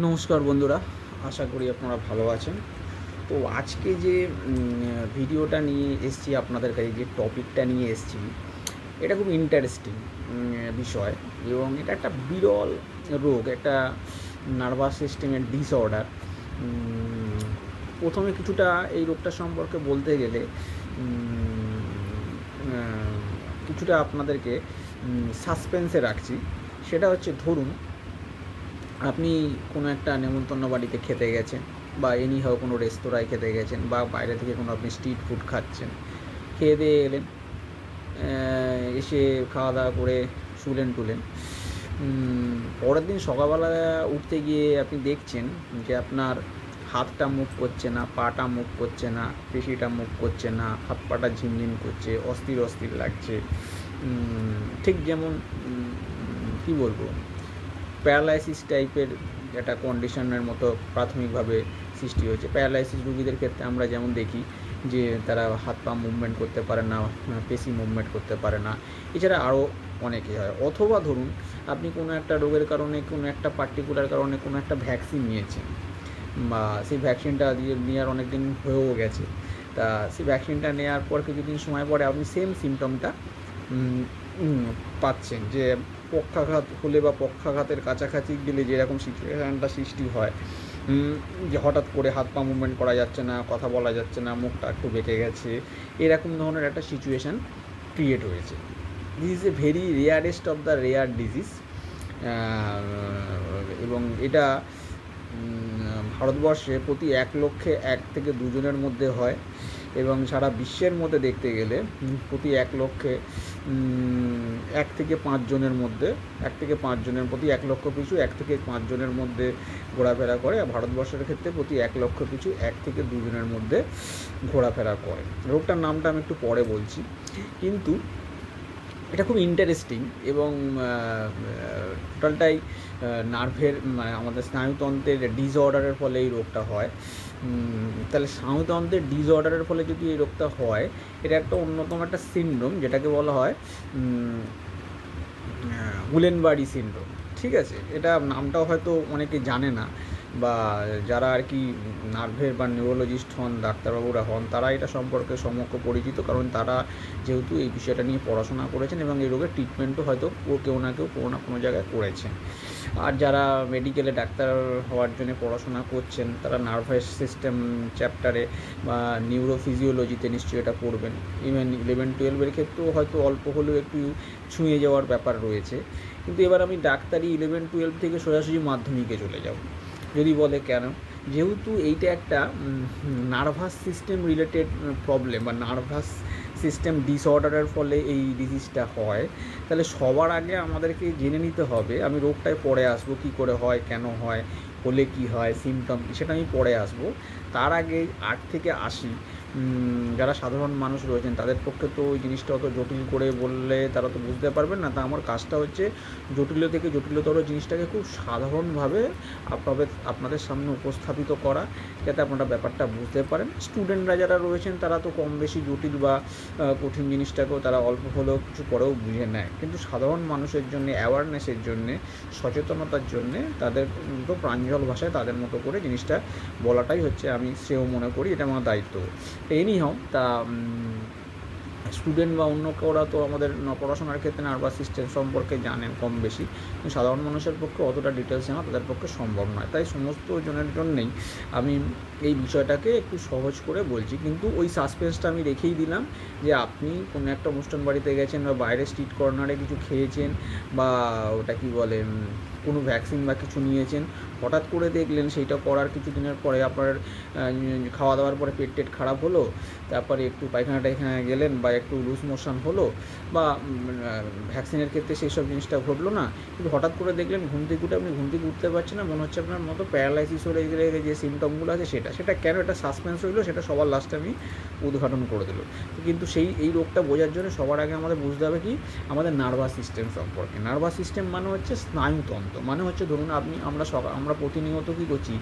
নমস্কার বন্ধুরা, আশা করি আপনারা ভালো আছেন। তো আজকে যে ভিডিওটা নিয়ে এসেছি আপনাদের কাছে, যে টপিকটা নিয়ে এসেছি, এটা খুব ইন্টারেস্টিং বিষয়, এবং এটা একটা বিরল রোগ, একটা নার্ভাস সিস্টেমের ডিসঅর্ডার। প্রথমে কিছুটা এই রোগটা সম্পর্কে বলতে গেলে উম, আহ, কিছুটা আপনাদেরকে সাসপেন্সে রাখছি। সেটা হচ্ছে, ধরুন আপনি কোনো একটা নেমন্তন্ন বাড়িতে খেতে গেছেন, বা এনি হাও কোনো রেস্তোরাঁয় খেতে গেছেন, বা বাইরে থেকে কোনো আপনি স্ট্রিট ফুড খাচ্ছেন, খেয়ে দিয়ে এলেন, এসে খাওয়া দাওয়া করে শুলেন টুলেন। পরের দিন সকালবেলা উঠতে গিয়ে আপনি দেখছেন যে আপনার হাতটা মুভ করছে না, পাটা মুভ করছে না, পেশিটা মুভ করছে না, হাত পাটা ঝিমঝিম করছে, অস্থির অস্থির লাগছে। ঠিক যেমন কী বলবো, প্যারালাইসিস টাইপের একটা কন্ডিশনের মতো প্রাথমিকভাবে সৃষ্টি হয়েছে। প্যারালাইসিস রুগীদের ক্ষেত্রে আমরা যেমন দেখি যে তারা হাত পা মুভমেন্ট করতে পারে না, পেশি মুভমেন্ট করতে পারে না। এছাড়া আরও অনেকে হয়। অথবা ধরুন আপনি কোনো একটা রোগের কারণে, কোনো একটা পার্টিকুলার কারণে কোনো একটা ভ্যাকসিন নিয়েছেন, বা সেই ভ্যাকসিনটা দিয়ে নেওয়ার অনেক দিন হয়েও গেছে। তা সেই ভ্যাকসিনটা নেওয়ার পর কিছুদিন সময় পরে আপনি সেম সিমটমটা পাচ্ছেন, যে পক্ষাঘাত হলে বা পক্ষাঘাতের কাছাকাছি গেলে যেরকম সিচুয়েশানটা সৃষ্টি হয়, যে হঠাৎ করে হাত পা মুভমেন্ট করা যাচ্ছে না, কথা বলা যাচ্ছে না, মুখটা একটু বেঁকে গেছে, এরকম ধরনের একটা সিচুয়েশান ক্রিয়েট হয়েছে। This is a very rarest of the rare disease. এবং এটা ভারতবর্ষে প্রতি 1 লক্ষে 1 থেকে 2 জনের মধ্যে হয়, এবং সারা বিশ্বের মধ্যে দেখতে গেলে প্রতি 1 লক্ষে 1 থেকে 5 জনের মধ্যে, 1 থেকে 5 জনের প্রতি 1 লক্ষ পিছু 1 থেকে 5 জনের মধ্যে ঘোরাফেরা করে। আর ভারতবর্ষের ক্ষেত্রে প্রতি 1 লক্ষ পিছু 1 থেকে 2 জনের মধ্যে ঘোরাফেরা করে। রোগটার নামটা আমি একটু পরে বলছি, কিন্তু এটা খুব ইন্টারেস্টিং, এবং টোটালটাই নার্ভের, মানে আমাদের স্নায়ুতন্ত্রের ডিসঅর্ডারের ফলে এই রোগটা হয়। তাহলে স্নায়ুতন্ত্রের ডিসঅর্ডারের ফলে যদি এই রোগটা হয়, এটা একটা অন্যতম একটা সিনড্রোম, যেটাকে বলা হয় গুলেনবার্গ সিনড্রোম। ঠিক আছে, এটা নামটাও হয়তো অনেকে জানে না, বা যারা আর কি নার্ভের বা নিউরোলজিস্ট হন, ডাক্তারবাবুরা হন, তারা এটা সম্পর্কে সম্যক পরিচিত, কারণ তারা যেহেতু এই বিষয়টা নিয়ে পড়াশোনা করেছেন, এবং এই রোগের ট্রিটমেন্টও হয়তো কেউ না কেউ কোনো না কোনো জায়গায় করেছেন। আর যারা মেডিকেলে ডাক্তার হওয়ার জন্য পড়াশোনা করছেন, তারা নার্ভাস সিস্টেম চ্যাপ্টারে বা নিউরোফিজিওলজিতে নিশ্চয়ই এটা পড়বেন। ইভেন 11-12 ক্ষেত্রেও হয়তো অল্প হলেও একটু ছুঁয়ে যাওয়ার ব্যাপার রয়েছে। কিন্তু এবার আমি ডাক্তারি 11-12 থেকে সোজাসুজি মাধ্যমিকে চলে যাব। যদি বলে কেন, যেহেতু এইটা একটা নার্ভাস সিস্টেম রিলেটেড প্রবলেম, বা নার্ভাস সিস্টেম ডিসঅর্ডারের ফলে এই ডিজিজটা হয়, তাহলে সবার আগে আমাদেরকে জেনে নিতে হবে, আমি রোগটায় পরে আসবো, কী করে হয়, কেন হয়, হলে কী হয়, সিমটম সেটা আমি পরে আসবো। তার আগে 8 থেকে 80 যারা সাধারণ মানুষ রয়েছেন, তাদের পক্ষে তো ওই জিনিসটা অত জটিল করে বললে তারা তো বুঝতে পারবেন না। তা আমার কাজটা হচ্ছে জটিল থেকে জটিলতর জিনিসটাকে খুব সাধারণভাবে আপনাদের সামনে উপস্থাপিত করা, যাতে আপনারা ব্যাপারটা বুঝতে পারেন। স্টুডেন্টরা যারা রয়েছেন, তারা তো কম বেশি জটিল বা কঠিন জিনিসটাকেও তারা অল্প হলেও কিছু পরেও বুঝে নেয়, কিন্তু সাধারণ মানুষের জন্য, অ্যাওয়ারনেসের জন্যে, সচেতনতার জন্যে তাদের তো প্রাঞ্জল ভাষায় তাদের মতো করে জিনিসটা বলাটাই হচ্ছে, আমি সেও মনে করি এটা আমার দায়িত্ব। এনিহাও, তা স্টুডেন্ট বা অন্য কেউরা তো আমাদের পড়াশোনার ক্ষেত্রে নার্ভাস সিস্টেম সম্পর্কে জানেন কম বেশি, কিন্তু সাধারণ মানুষের পক্ষে অতটা ডিটেলস জানা তাদের পক্ষে সম্ভব নয়। তাই সমস্ত জনের জন্যেই আমি এই বিষয়টাকে একটু সহজ করে বলছি, কিন্তু ওই সাসপেন্সটা আমি রেখেই দিলাম, যে আপনি কোনো একটা অনুষ্ঠান বাড়িতে গেছেন, বা বাইরে স্ট্রিট কর্নারে কিছু খেয়েছেন, বা ওটা কি বলে, কোনো ভ্যাকসিন বা কিছু নিয়েছেন, হঠাৎ করে দেখলেন সেইটা করার কিছু দিনের পরে আপনার খাওয়া দাওয়ার পরে পেট টেট খারাপ হলো, তারপরে একটু পায়খানা টায়খানা গেলেন, বা একটু লুজ মোশন হলো, বা ভ্যাকসিনের ক্ষেত্রে সেই সব জিনিসটা ঘটলো না, কিন্তু হঠাৎ করে দেখলেন ঘুম থেকে উঠে আপনি ঘুম থেকে উঠতে পারছেন না, মনে হচ্ছে আপনার মতো প্যারালাইসিস হয়ে গেলে যে সিমটমগুলো আছে, সেটা কেন, এটা সাসপেন্স হইলো, সেটা সবার লাস্টে আমি উদ্ঘাটন করে দিল। কিন্তু এই রোগটা বোঝার জন্য সবার আগে আমাদের বুঝতে হবে কি, আমাদের নার্ভাস সিস্টেম সম্পর্কে। নার্ভাস সিস্টেম মানে হচ্ছে স্নায়ুতন্ত্র, মানে হচ্ছে ধরুন আমরা প্রতিনিয়ত কী করছি,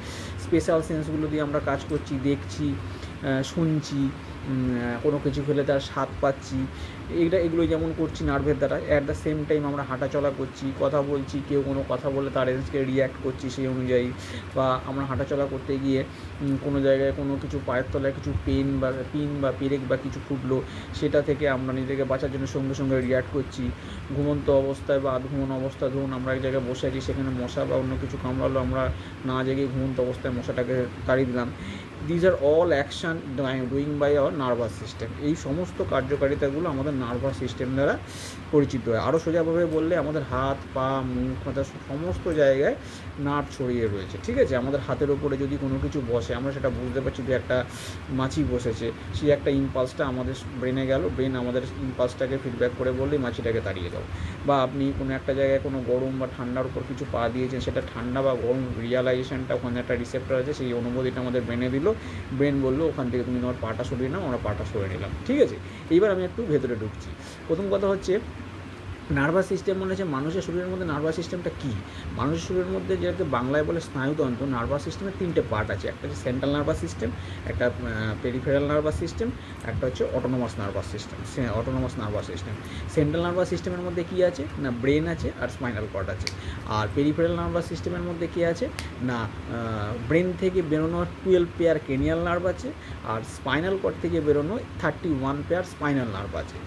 স্পেশাল সেন্সগুলো দিয়ে আমরা কাজ করছি, দেখছি, শুনছি, কোনো কিছু খেলে তার স্বাদ পাচ্ছি, এগুলো যেমন করছি নার্ভের দ্বারা। অ্যাট দ্য সেম টাইম আমরা হাঁটাচলা করছি, কথা বলছি, কেউ কোনো কথা বললে তার এগেন্সটে রিয়্যাক্ট করছি সেই অনুযায়ী, বা আমরা হাঁটাচলা করতে গিয়ে কোনো জায়গায় কোনো কিছু পায়ের তলায় কিছু পিন বা পেরেক বা কিছু ফুটলো, সেটা থেকে আমরা নিজেকে বাঁচার জন্য সঙ্গে সঙ্গে রিয়্যাক্ট করছি। ঘুমন্ত অবস্থায় বা আধঘুমন্ত অবস্থায় ধরুন আমরা এক জায়গায় বসে আছি, সেখানে মশা বা অন্য কিছু কামড়ালো, আমরা না জেগে ঘুমন্ত অবস্থায় মশাটাকে তাড়িয়ে দিলাম। These are all action doing by our nervous system. এই সমস্ত কার্যকারিতাগুলো আমাদের নার্ভাস সিস্টেম দ্বারা পরিচিত হয়। আরও সোজাভাবে বললে আমাদের হাত, পা, মুখ, মাথা সমস্ত জায়গায় নার্ভ ছড়িয়ে রয়েছে, ঠিক আছে। আমাদের হাতের ওপরে যদি কোনো কিছু বসে, আমরা সেটা বুঝতে পারছি যে একটা মাছি বসেছে, সেই একটা ইম্পালসটা আমাদের ব্রেনে গেল, ব্রেন আমাদের ইম্পালসটাকে ফিডব্যাক করে বললেই মাছিটাকে তাড়িয়ে দাও। বা আপনি কোনো একটা জায়গায় কোনো গরম বা ঠান্ডার উপর কিছু পা দিয়েছেন, সেটা ঠান্ডা বা গরম রিয়ালাইজেশনটা ওখানে একটা রিসেপ্টর আছে, সেই অনুভূতিটা আমাদের ব্রেনে দিল, ব্রেন বললো ওখান থেকে তুমি তোমার পাটা সরিয়ে নাও, আমরা পাটা সরিয়ে নিলাম, ঠিক আছে। এইবার আমি একটু ভেতরে ঢুকছি। প্রথম কথা হচ্ছে নার্ভাস সিস্টেম মানে হচ্ছে মানুষের শরীরের মধ্যে নার্ভাস সিস্টেমটা কী। মানুষের শরীরের মধ্যে যেটাকে বাংলায় বলে স্নায়ুতন্ত্র, নার্ভাস সিস্টেমের 3টে পার্ট আছে। একটা হচ্ছে সেন্ট্রাল নার্ভাস সিস্টেম, একটা পেরিফেরাল নার্ভাস সিস্টেম, একটা হচ্ছে autonomous nervous system. Central nervous সিস্টেমের মধ্যে কী আছে না, ব্রেন আছে আর স্পাইনাল কর্ড আছে। আর পেরিফেরাল নার্ভাস সিস্টেমের মধ্যে কী আছে না, ব্রেন থেকে বেরোনো 12 পেয়ার ক্রেনিয়াল নার্ভ আছে, আর স্পাইনাল কর্ড থেকে বেরোনো 31 পেয়ার স্পাইনাল নার্ভ আছে।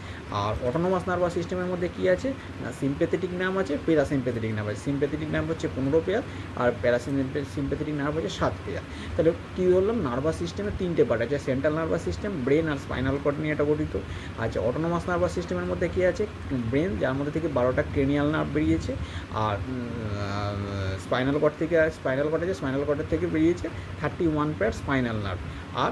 আর অটোনোমাস নার্ভাস সিস্টেমের মধ্যে কী আছে না, সিম্প্যাথেটিক নার্ভ আছে, প্যারাসিম্প্যাথেটিক নার্ভ আছে। সিম্প্যাথেটিক নার্ভ হচ্ছে 15 পেয়ার, আর প্যারাসিম্প্যাথেটিক নার্ভ হচ্ছে 7 পেয়ার। তাহলে কী বললাম, নার্ভাস সিস্টেমের 3টে পার্ট আছে, সেন্ট্রাল নার্ভাস সিস্টেম, ব্রেন আর স্পাইনাল কর্ড নিয়ে এটা গঠিত। আচ্ছা, অটোনোমাস নার্ভাস সিস্টেমের মধ্যে কী আছে, ব্রেন, যার মধ্যে থেকে 12টা ক্রেনিয়াল নার্ভ বেরিয়েছে, আর স্পাইনাল কর্ড আছে, স্পাইনাল কর্ডের থেকে বেরিয়েছে 31 পেয়ার স্পাইনাল নার্ভ। আর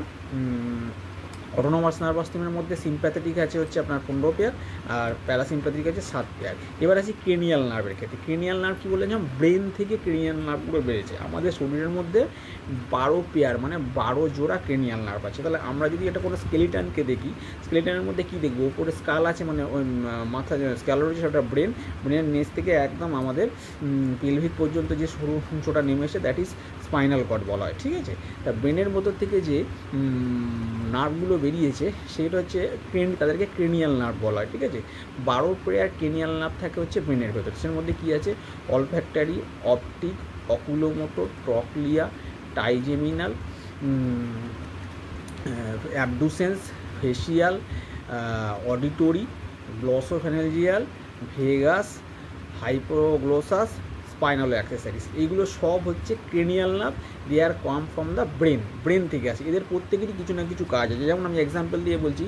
অটোনোমাস নার্ভাস সিস্টেমের মধ্যে সিম্প্যাথেটিক আছে হচ্ছে আপনার 15 পেয়ার, আর প্যারাসিম্প্যাথেটিক আছে 7 পেয়ার। এবার আছে ক্রেনিয়াল নার্ভের ক্ষেত্রে। ক্রেনিয়াল নার্ভ কী বলেছিলাম, ব্রেন থেকে ক্রেনিয়াল নার্ভগুলো বেড়েছে। আমাদের শরীরের মধ্যে 12 পেয়ার মানে 12 জোড়া ক্রেনিয়াল নার্ভ আছে। তাহলে আমরা যদি এটা কোনো স্কেলিটানকে দেখি, স্কেলিটানের মধ্যে কী দেখবো, ওপরে স্কাল আছে, মানে ওই মাথা স্ক্যাল রয়েছে, সেটা ব্রেনের নিচ থেকে একদম আমাদের পেলভিক পর্যন্ত যে সরু অংশটা নেমেছে, দ্যাট ইজ স্পাইনাল কর্ড বলা হয়, ঠিক আছে। তা ব্রেনের মধ্যে থেকে যে নার্ভগুলো বেরিয়েছে সেটা হচ্ছে তাদেরকে ক্রেনিয়াল নার্ভ বলা হয়, ঠিক আছে। 12 পেয়ার ক্রেনিয়াল নার্ভ থাকে হচ্ছে ব্রেনের ভেতর। সের মধ্যে কী আছে, olfactory, optic, oculomotor, trochlear, trigeminal, abducens, facial, auditory, glossopharyngeal, vagus, hypoglossus, spinal accessories. এইগুলো সব হচ্ছে cranial nerve, they are come from the brain থেকে আসে। এদের প্রত্যেকেরই কিছু না কিছু কাজ আছে। যেমন আমি এক্সাম্পল দিয়ে বলছি,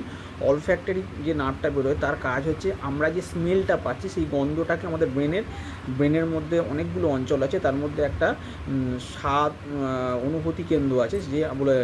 অলফ্যাক্টরি যে নার্ভটা বেরোয় তার কাজ হচ্ছে আমরা যে স্মেলটা পাচ্ছি সেই গন্ধটাকে আমাদের ব্রেনের মধ্যে অনেকগুলো অঞ্চল আছে, তার মধ্যে একটা স্বাদ অনুভূতি কেন্দ্র আছে, যে বলে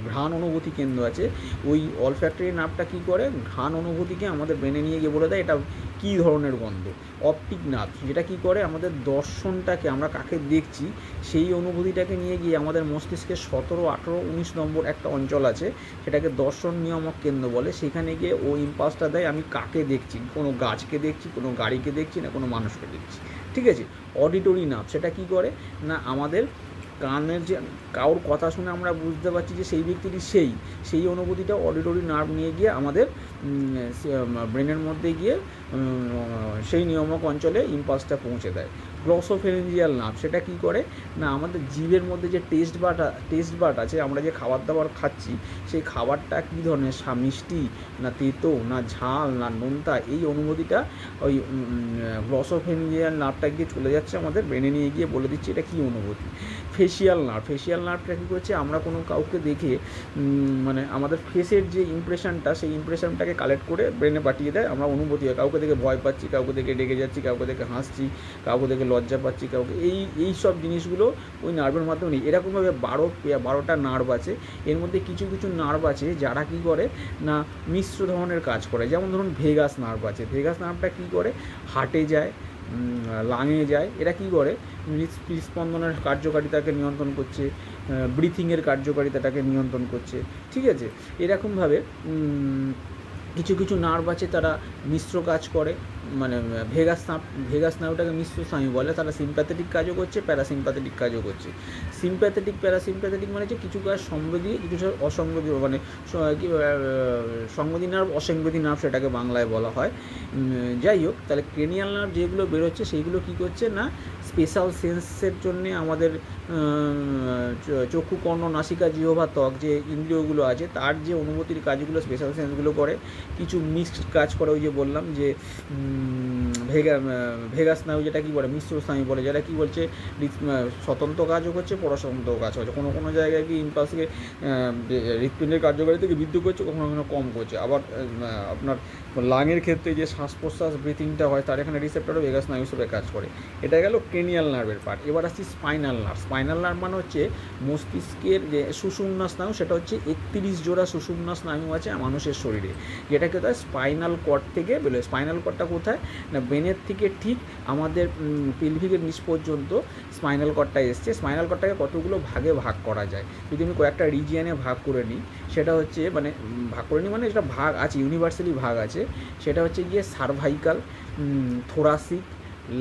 ঘ্রাণ অনুভূতি কেন্দ্র আছে। ওই অলফ্যাক্টরি নার্ভটা কী করে, ঘ্রাণ অনুভূতিকে আমাদের ব্রেনে নিয়ে গিয়ে বলে দেয় এটা কী ধরনের গন্ধ। অপটিক নার্ভ যেটা কী করে, আমাদের দর্শনটাকে, আমরা কাকে দেখছি সেই অনুভূতিটাকে নিয়ে গিয়ে আমাদের মস্তিষ্কের 17, 18, 19 নম্বর একটা অঞ্চল আছে, সেটাকে দর্শন নিয়ামক কেন্দ্র বলে। সেখানে গিয়ে ও ইম্পালসটা দেয় আমি কাকে দেখছি, কোনো গাছকে দেখছি, কোনো গাড়িকে দেখছি, না কোনো মানুষকে দেখছি, ঠিক আছে। অডিটরি নার্ভ সেটা কী করে না, আমাদের কানের যে কারোর কথা শুনে আমরা বুঝতে পারছি যে সেই ব্যক্তিটি সেই অনুভূতিটা অডিটরি নার্ভ নিয়ে গিয়ে আমাদের ব্রেনের মধ্যে গিয়ে সেই নিয়ামক অঞ্চলে ইম্পালসটা পৌঁছে দেয়। গ্লসোফেরেঞ্জিয়াল নার্ভ সেটা কী করে না, আমাদের জিভের মধ্যে যে টেস্ট বাট আছে, আমরা যে খাবার দাবার খাচ্ছি সেই খাবারটা কী ধরনের, মিষ্টি না তেতো না ঝাল না নোনতা, এই অনুভূতিটা ওই গ্লসোফেরেঞ্জিয়াল নার্ভটা গিয়ে চলে যাচ্ছে আমাদের ব্রেনে নিয়ে গিয়ে বলে দিচ্ছে এটা কী অনুভূতি। ফেসিয়াল নার্ভটা কী করছে, আমরা কোনো কাউকে দেখে মানে আমাদের ফেসের যে ইমপ্রেশনটা, সেই ইমপ্রেশনটাকে কালেক্ট করে ব্রেনে পাঠিয়ে দেয়, আমরা অনুভূতি হয়। কাউকে দেখে ভয় পাচ্ছি, কাউকে দেখে রেগে যাচ্ছি, কাউকে দেখে হাসছি, কাউকে দেখে লজ্জা পাচ্ছি, কাউকে এই সব জিনিসগুলো ওই নার্ভের মাধ্যমে নেই। এরকমভাবে 12টা নার্ভ আছে। এর মধ্যে কিছু নার্ভ আছে যারা কী করে না, মিশ্র ধরনের কাজ করে। যেমন ধরুন ভেগাস নার্ভ আছে। ভেগাস নার্ভটা কী করে, হার্টে যায়, লাঙে যায়। এরা কী করে, হৃদস্পন্দনের কার্যকারিতাকে নিয়ন্ত্রণ করছে, ব্রিথিংয়ের কার্যকারিতাটাকে নিয়ন্ত্রণ করছে, ঠিক আছে। এরকমভাবে কিছু কিছু নার্ভ আছে তারা মিশ্র কাজ করে, মানে ভেগাস নার্ভটাকে মিশ্র স্নায়ু বলে। তারা সিম্প্যাথেটিক কাজও করছে, প্যারাসিম্প্যাথেটিক কাজও করছে। প্যারাসিম্প্যাথেটিক মানে হচ্ছে কিছু কাজ সংবেদী, কিছু অসংবেদী, মানে সংবেদী নার্ভ, অসংবেদী নার্ভ সেটাকে বাংলায় বলা হয়। যাই হোক, তাহলে ক্রেনিয়াল নার্ভ যেগুলো বেরোচ্ছে সেইগুলো কী করছে না, স্পেশাল সেন্সের জন্যে আমাদের চক্ষু, কর্ণ, নাসিকা, জিহ্বা, ত্বক যে ইন্দ্রিয়গুলো আছে তার যে অনুভূতির কাজগুলো স্পেশাল সেন্সগুলো করে। কিছু মিক্সড কাজ করে, ওই যে বললাম যে ভেগাস স্নায়ু যেটা কী বলে, মিশ্র স্নায়ু বলে, যেটা কী বলছে স্বতন্ত্র কাজও করছে, পরস্বতন্ত্র কাজ করছে। কোনো কোনো জায়গায় কি ইম্পালসকে হৃৎপিণ্ডের কার্যকারিতাকে বৃদ্ধি করছে, কখনো কখনো কম করছে। আবার আপনার লাংয়ের ক্ষেত্রে যে শ্বাস প্রশ্বাস ব্রিথিংটা হয় তার এখানে রিসেপ্টরও ভেগাস স্নায়ু হিসেবে কাজ করে। এটা গেল ক্রেনিয়াল নার্ভের পার্ট। এবার আসছি স্পাইনাল নার্ভ। স্পাইনাল নার্ভ মানে হচ্ছে মস্তিষ্কের যে সুষুম্না স্নায়ু, সেটা হচ্ছে 31 জোড়া সুষুম্না স্নায়ু আছে মানুষের শরীরে, যেটাকে তার স্পাইনাল কর্ড থেকে বেরোয়। স্পাইনাল কর্ডটা কোথায় না, ব্রেনের থেকে ঠিক আমাদের পেলভিকের নিচ পর্যন্ত স্পাইনাল কর্ডটা এসছে। স্পাইনাল কর্ডটাকে কতগুলো ভাগে ভাগ করা যায়, যদি আমি কয়েকটা রিজিয়ানে ভাগ করে নিই, সেটা হচ্ছে মানে ভাগ করে নিই মানে যেটা ভাগ আছে, ইউনিভার্সালি ভাগ আছে, সেটা হচ্ছে গিয়ে সার্ভাইকাল, থোরাসিক,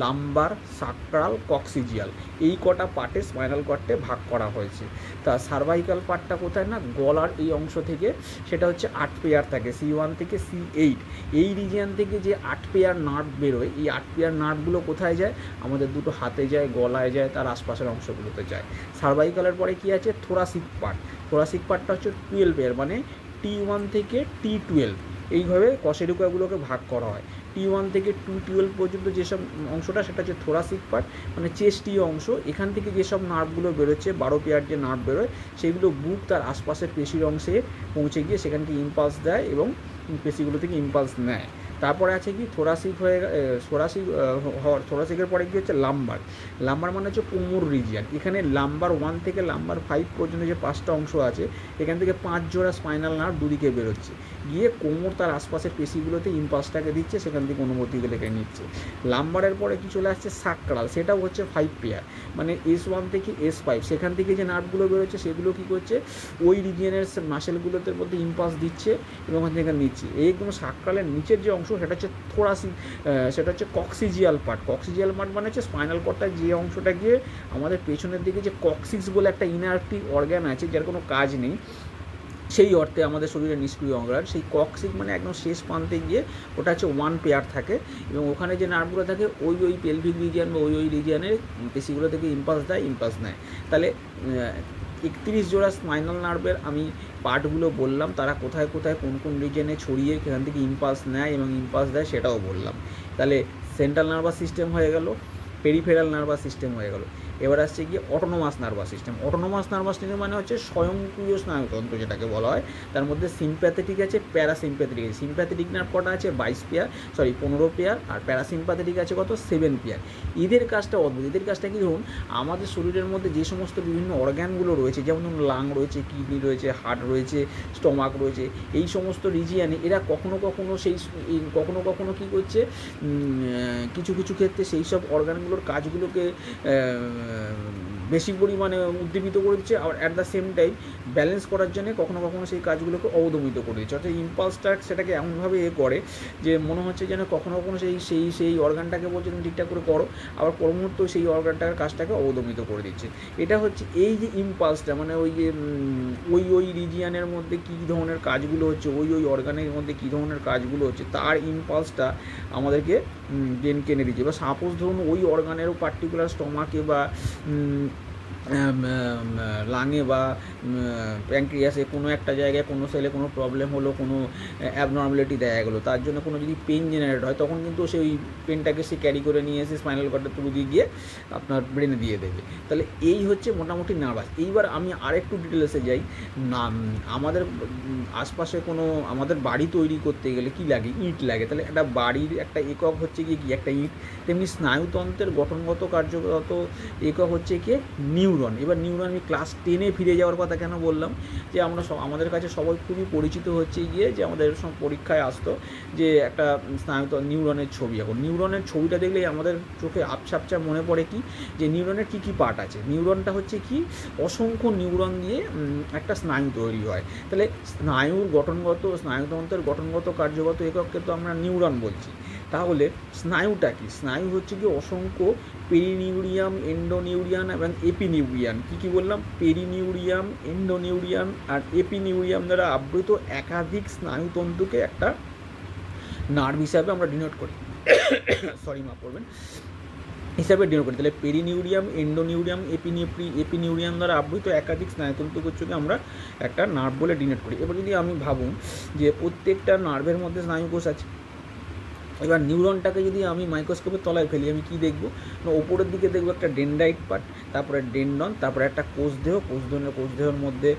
লাম্বার, সাক্রাল, কক্সিজিয়াল, এই কটা পার্টে স্পাইনাল কর্ডে ভাগ করা হয়েছে। তা সার্ভাইকাল পার্টটা কোথায় না, গলার এই অংশ থেকে, সেটা হচ্ছে 8 পেয়ার থাকে, C1 থেকে C8। এই রিজিয়ান থেকে যে 8 পেয়ার নার্ভ বেরোয়, এই 8 পেয়ার নার্ভগুলো কোথায় যায়, আমাদের দুটো হাতে যায়, গলায় যায়, তার আশপাশের অংশগুলোতে যায়। সার্ভাইকালের পরে কি আছে, থোরাসিক পার্ট। থোরাসিক পার্টটা হচ্ছে 12 পেয়ার, মানে T1 থেকে T12, এইভাবে কশেরুকাগুলোকে ভাগ করা হয়। T1 থেকে T12 পর্যন্ত যেসব অংশটা, সেটা হচ্ছে থোরাসিক পার্ট, মানে চেস্টীয় অংশ। এখান থেকে যেসব নার্ভগুলো বেরোচ্ছে, 12 পেয়ার যে নার্ভ বেরোয়, সেগুলো বুক তার আশপাশের পেশির অংশে পৌঁছে গিয়ে সেখানকে ইম্পালস দেয় এবং পেশিগুলো থেকে ইম্পালস নেয়। তারপরে আছে কি থোরাসিক থোরাসিকের পরে কি হচ্ছে লাম্বার। লাম্বার মানে হচ্ছে কোমর রিজিয়ান। এখানে লাম্বার 1 থেকে লাম্বার 5 পর্যন্ত যে 5টা অংশ আছে, এখান থেকে 5 জোড়া স্পাইনাল নার্ভ দুদিকে বেরোচ্ছে, গিয়ে কোমর তার আশপাশের পেশিগুলোতে ইম্পালসটাকে দিচ্ছে, সেখান থেকে অনুমতিগুলোকে নিচ্ছে। লাম্বারের পরে কি চলে আসছে সাক্রাল, সেটাও হচ্ছে 5 পেয়ার, মানে S1 থেকে S5, সেখান থেকে যে নার্ভগুলো বেরোচ্ছে সেগুলো কী করছে, ওই রিজিয়নের মাসেলগুলোতে মধ্যে ইম্পালস দিচ্ছে এবং ওখান থেকে নিচ্ছে। এইগুলো সাক্রালের নিচের যে অংশ, সেটা হচ্ছে থোরাসিক, সেটা হচ্ছে কক্সিজিয়াল পার্ট। কক্সিজিয়াল পার্ট মানে হচ্ছে স্পাইনাল কর্ডটা যে অংশটা গিয়ে আমাদের পেছনের দিকে যে কক্সিক্স বলে একটা ইনারটিভ অর্গ্যান আছে, যার কোনো কাজ নেই, সেই অর্থে আমাদের শরীরের নিষ্ক্রিয় অঙ্গার, সেই কক্সিক মানে একদম শেষ প্রান্তে গিয়ে ওটা হচ্ছে 1 পেয়ার থাকে, এবং ওখানে যে নার্ভগুলো থাকে ওই পেলভিক রিজিয়ান বা ওই রিজিয়ানের পেশিগুলো থেকে ইম্পালস নেয়। তাহলে 31 জোড়া স্পাইনাল নার্ভের আমি পার্টগুলো বললাম, তারা কোথায় কোথায় কোন কোন রিজিয়নে ছড়িয়ে সেখান থেকে ইম্পালস নেয় এবং ইম্পালস দেয় সেটাও বললাম। তাহলে সেন্ট্রাল নার্ভাস সিস্টেম হয়ে গেল, পেরিফেরাল নার্ভাস সিস্টেম হয়ে গেল। এবার আসছে গিয়ে autonomous nervous system. Autonomous nervous system মানে হচ্ছে স্বয়ংক্রিয় স্নায়ুতন্ত্র যেটাকে বলা হয়। তার মধ্যে সিম্প্যাথেটিক আছে, প্যারাসিম্প্যাথেটিক আছে। সিম্প্যাথেটিক নার্ভ কটা আছে, 15 পেয়ার, আর প্যারাসিম্প্যাথেটিক আছে কত, 7 পেয়ার। এদের কাজটা অদ্ভুত। এদের কাজটা কি, ধরুন আমাদের শরীরের মধ্যে যে সমস্ত বিভিন্ন অর্গ্যানগুলো রয়েছে, যেমন ধরুন লাং রয়েছে, কিডনি রয়েছে, হার্ট রয়েছে, স্টমাক রয়েছে, এই সমস্ত রিজিয়ানে এরা কখনো কখনো কী করছে, কিছু কিছু ক্ষেত্রে সেই সব অর্গানগুলোর কাজগুলোকে বেশি পরিমাণে উদ্দীপিত করে দিচ্ছে, আর at the same time balance করার জন্য কখনো কখনো সেই কাজগুলোকে অবদমিত করে দিচ্ছে। অর্থাৎ ইম্পালসটা সেটাকে এমনভাবে করে যে মনে হচ্ছে যেন কখনো কখনো সেই অর্গানটাকে বলছে তুমি ঠিকঠাক করে করো, আবার পরমুহূর্ত সেই অর্গানটার কাজটাকে অবদমিত করে দিচ্ছে। এটা হচ্ছে এই যে ইম্পালসটা, মানে ওই যে ওই রিজিয়ানের মধ্যে কী ধরনের কাজগুলো হচ্ছে, ওই অর্গানের মধ্যে কী ধরনের কাজগুলো হচ্ছে, তার ইম্পালসটা আমাদেরকে কেনে দিচ্ছে। বা সাপোজ ধরুন ওই অর্গানেরও পার্টিকুলার স্টমাকে বা লাঙে বা প্যানক্রিয়াসে কোনো একটা জায়গায় কোনো সেলে কোনো প্রবলেম হলো, কোনো অ্যাবনর্মালিটি দেখা গেলো, তার জন্য কোনো যদি পেন জেনারেট হয়, তখন কিন্তু সেই পেনটাকে সে ক্যারি করে নিয়ে এসে স্পাইনাল কর্ডের থ্রু দিয়ে গিয়ে আপনার ব্রেনে দিয়ে দেবে। তাহলে এই হচ্ছে মোটামুটি নার্ভাস। এইবার আমি আরেকটু ডিটেলসে যাই। আমাদের আশপাশে কোনো আমাদের বাড়ি তৈরি করতে গেলে কি লাগে, ইট লাগে। তাহলে একটা বাড়ির একটা একক হচ্ছে কি একটা ইট। তেমনি স্নায়ুতন্ত্রের গঠনগত কার্যগত একক হচ্ছে কি নিউরন। এবার নিউরন আমি ক্লাস 10-এ ফিরে যাওয়ার কথা কেন বললাম, যে আমরা আমাদের কাছে সবাই খুবই পরিচিত হচ্ছে গিয়ে যে আমাদের সব পরীক্ষায় আসতো যে একটা নিউরনের ছবি। এখন নিউরনের ছবিটা দেখলেই আমাদের চোখে আপছা মনে পড়ে কি, যে নিউরনের কী কী পার্ট আছে। নিউরনটা হচ্ছে কি, অসংখ্য নিউরন দিয়ে একটা স্নায়ু তৈরি হয়। তাহলে স্নায়ুতন্ত্রের গঠনগত কার্যগত এককে তো আমরা নিউরন বলছি। তাহলে স্নায়ুটা কি? স্নায়ু হচ্ছে কি অসংখ্য পেরিনিউরিয়াম, এন্ডোনিউরিয়ান এবং এপিনিউরিয়ান। কী বললাম? পেরিনিউরিয়াম, এন্ডোনিউরিয়ান আর এপিনিউরিয়াম দ্বারা আবৃত একাধিক স্নায়ুতন্তুকে একটা নার্ভ হিসাবে আমরা ডিনোট করি, মাফ করবেন, হিসাবে ডিনোট করি। তাহলে পেরিনিউরিয়াম, এন্ডোনিউরিয়াম, এপিনিউরিয়াম দ্বারা আবৃত একাধিক স্নায়ুতন্তুকে আমরা একটা নার্ভ বলে ডিনোট করি। এবার যদি আমি ভাবুন যে প্রত্যেকটা নার্ভের মধ্যে স্নায়ুকোষ আছে, এবার নিউরনটাকে যদি আমি মাইক্রোস্কোপের তলায় ফেলি, আমি কি দেখব না, ওপরের দিকে দেখব একটা ডেনড্রাইট পার্ট, তারপরে ডেন্ডন, তারপরে একটা কোষদেহের মধ্যে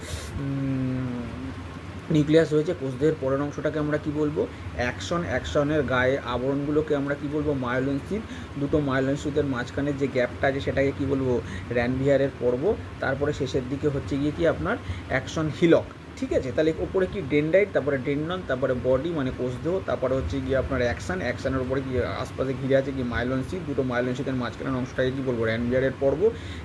নিউক্লিয়াস রয়েছে। কোষদেহের পরের অংশটাকে আমরা কি বলবো? অ্যাকশনের গায়ে আবরণগুলোকে আমরা কি বলবো? মায়োলিন শীথ। দুটো মায়োলিন শীথের মাঝখানে যে গ্যাপটা আছে সেটাকে কি বলবো? র্যানভিয়ারের পর্ব। তারপরে শেষের দিকে হচ্ছে গিয়ে কি আপনার অ্যাকশন হিলক। ঠিক আছে, তাহলে ওপরে কি ডেনড্রাইট, তারপরে ডেন্ডন, তারপরে বডি মানে কোষদেহ, তারপরে হচ্ছে গিয়ে আপনার অ্যাকশনের উপরে কি আশপাশে ঘিরে আছে কি মাইলন শীথ। দুটো মাইলন শীথের মাঝখানের অংশটাকে কী বলবো? র্যানভিয়ারের পর্ব।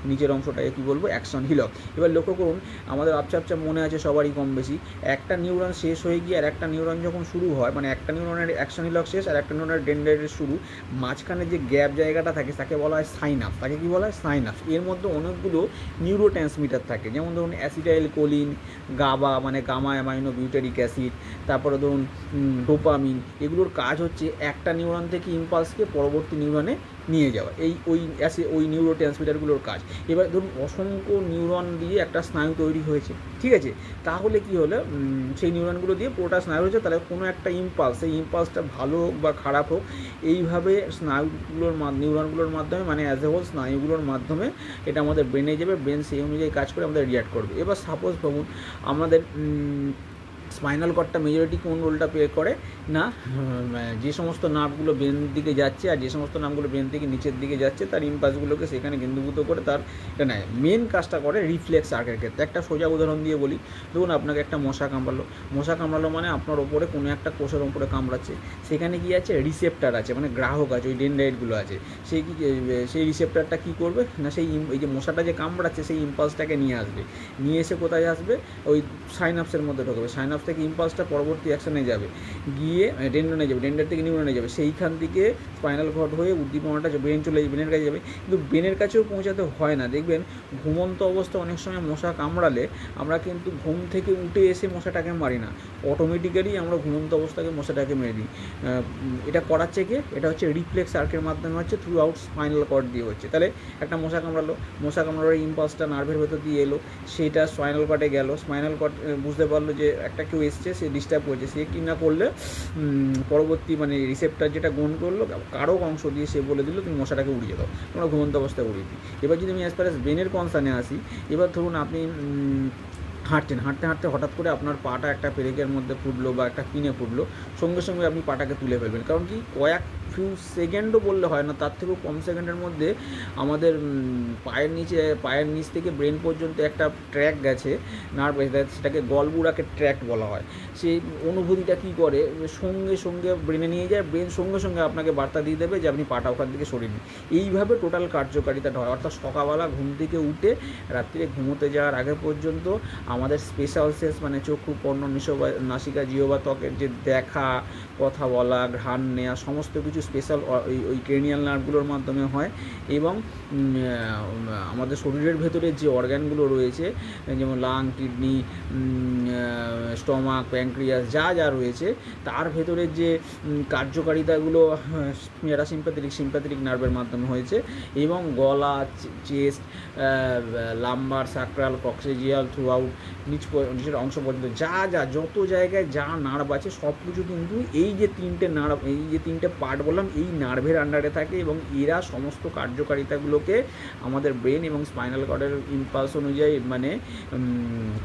নিচের অংশটাকে কী বলবো? অ্যাকশন হিলক। এবার লক্ষ্য করুন, আমাদের আপচা মনে আছে সবারই কম বেশি, একটা নিউরন শেষ হয়ে গিয়ে আর একটা নিউরন যখন শুরু হয়, মানে একটা নিউরনের অ্যাকশন হিলক শেষ আর একটা নিউরনের ডেনড্রাইটের শুরু, মাঝখানে যে গ্যাপ জায়গাটা থাকে তাকে বলা হয় সাইনাপস। তাকে কী বলা হয়? সাইনাপস। এর মধ্যে অনেকগুলো নিউরো ট্রান্সমিটার থাকে, যেমন ধরুন অ্যাসিটাইল কোলিন, গাবা মানে গামা অ্যামাইনো বিউটারিক অ্যাসিড, তারপরে ধরুন ডোপামিন। এগুলোর কাজ হচ্ছে একটা নিউরন থেকে ইম্পালসকে পরবর্তী নিউরনে নিয়ে যাওয়া, ওই নিউরো ট্রান্সমিটারগুলোর কাজ। এবার ধরুন অসংখ্য নিউরন দিয়ে একটা স্নায়ু তৈরি হয়েছে, ঠিক আছে, তাহলে কি হলো, সেই নিউরনগুলো দিয়ে পুরোটা স্নায়ু হয়েছে, তাহলে কোনো একটা ইম্পালস, সেই ইম্পালসটা ভালো হোক বা খারাপ হোক, এইভাবে নিউরনগুলোর মাধ্যমে মানে অ্যাজ এ হোল স্নায়ুগুলোর মাধ্যমে এটা আমাদের ব্রেনে যাবে, ব্রেন সেই অনুযায়ী কাজ করে আমাদের রিয়াক্ট করবে। এবার সাপোজ ভাবুন আমাদের স্পাইনাল কর্ডটা মেজরিটি কোন রোলটা প্লে করে না, যে সমস্ত নার্ভগুলো ব্রেনের দিকে যাচ্ছে আর যে সমস্ত নার্ভগুলো ব্রেন থেকে নিচের দিকে যাচ্ছে তার ইম্পালসগুলোকে সেখানে কেন্দ্রীভূত করে তার নেয়। মেন কাজটা করে রিফ্লেক্স আর্কের ক্ষেত্রে। একটা সোজা উদাহরণ দিয়ে বলি, ধরুন আপনাকে একটা মশা কামড়ালো মানে আপনার ওপরে কোনো একটা কোষের ওপরে কামড়াচ্ছে, সেখানে কি আছে? রিসেপ্টার আছে, মানে গ্রাহক আছে, ওই ডেনড্রাইটগুলো আছে। সেই রিসেপ্টারটা কী করবে না, এই যে মশাটা যে কামড়াচ্ছে সেই ইম্পালসটাকে নিয়ে এসে কোথায় আসবে? ওই সাইনাপসের মধ্যে ঢোকাবে। সাইনাপস থেকে ইম্পালসটা পরবর্তী অ্যাকশনে যাবে, গিয়ে ডেন্ডনে যাবে, ডেন্ডার থেকে নিউরনে যাবে, সেইখান থেকে স্পাইনাল কর্ড হয়ে উদ্দীপনাটা ব্রেন চলে যাবে, ব্রেনের কাছে যাবে। কিন্তু ব্রেনের কাছেও পৌঁছাতে হয় না। দেখবেন ঘুমন্ত অবস্থা অনেক সময় মশা কামড়ালে আমরা কিন্তু ঘুম থেকে উঠে এসে মশাটাকে মারি না, অটোমেটিক্যালি আমরা ঘুমন্ত অবস্থাকে মশাটাকে মেরে দিই। এটা করাচ্ছে কি? এটা হচ্ছে রিফ্লেক্স আর্কের মাধ্যমে হচ্ছে, থ্রু আউট স্পাইনাল কর্ড দিয়ে হচ্ছে। তাহলে একটা মশা কামড়ানোর ইম্পালসটা নার্ভের ভেতর দিয়ে এলো, সেটা স্পাইনাল কর্ডে গেল, স্পাইনাল কর্ড বুঝতে পারলো যে একটা কেউ এসছে, সে ডিস্টার্ব করছে, সে কি না করলে পরবর্তী মানে রিসেপ্টার যেটা গ্রহণ করলো কারক অংশ দিয়ে সে বলে দিল তুমি মশাটাকে উড়িয়ে দাও, তোমরা ঘুমন্ত অবস্থায় উড়িয়ে দিই। এবার যদি আমি অ্যাজ পার অ্যাজ ব্রেনের কনসার্নে আসি, এবার ধরুন আপনি হাঁটতে হঠাৎ করে আপনার পাটা একটা পেরেকের মধ্যে ফুটলো বা একটা পিনে ফুটলো, সঙ্গে সঙ্গে আপনি পাটাকে তুলে ফেলবেন। কারণ কি? কয়েক ফিউ সেকেন্ডও বললে হয় না, তার থেকেও কম সেকেন্ডের মধ্যে আমাদের পায়ের নিচ থেকে ব্রেন পর্যন্ত একটা ট্র্যাক গেছে, নার্ভ, সেটাকে গলবুড়াকে ট্র্যাক্ট বলা হয়। সেই অনুভূতিটা কী করে? সঙ্গে সঙ্গে ব্রেনে নিয়ে যায়, ব্রেন সঙ্গে সঙ্গে আপনাকে বার্তা দিয়ে দেবে যে আপনি পাটা ওখান থেকে সরিয়ে নিন। এইভাবে টোটাল কার্যকারিতাটা হয়। অর্থাৎ সকালবেলা ঘুম থেকে উঠে রাত্রে ঘুমোতে যাওয়ার আগে পর্যন্ত আমাদের স্পেশাল সেন্স মানে চক্ষু, কর্ণ, নাসিকা, জিহ্বা, ত্বকের যে দেখা, কথা বলা, ঘ্রাণ নেওয়া, সমস্ত কিছু স্পেশাল ওই ক্রেনিয়াল নার্ভগুলোর মাধ্যমে হয়। এবং আমাদের শরীরের ভেতরে যে অর্গ্যানগুলো রয়েছে, যেমন লাং, কিডনি, স্টমাক, প্যানক্রিয়াস, যা রয়েছে তার ভেতরে যে কার্যকারিতাগুলো সিম্প্যাথেটিক নার্ভের মাধ্যমে হয়েছে। এবং গলা, chest, lumbar, sacral, coccygeal, throughout নিচের অংশ পর্যন্ত যত জায়গায় যা নার্ভ আছে সব কিছু কিন্তু এই যে তিনটে পার্ট করলাম, এই নার্ভের আন্ডারে থাকে এবং এরা সমস্ত কার্যকারিতাগুলোকে আমাদের ব্রেন এবং স্পাইনাল কর্ডের ইম্পালস অনুযায়ী মানে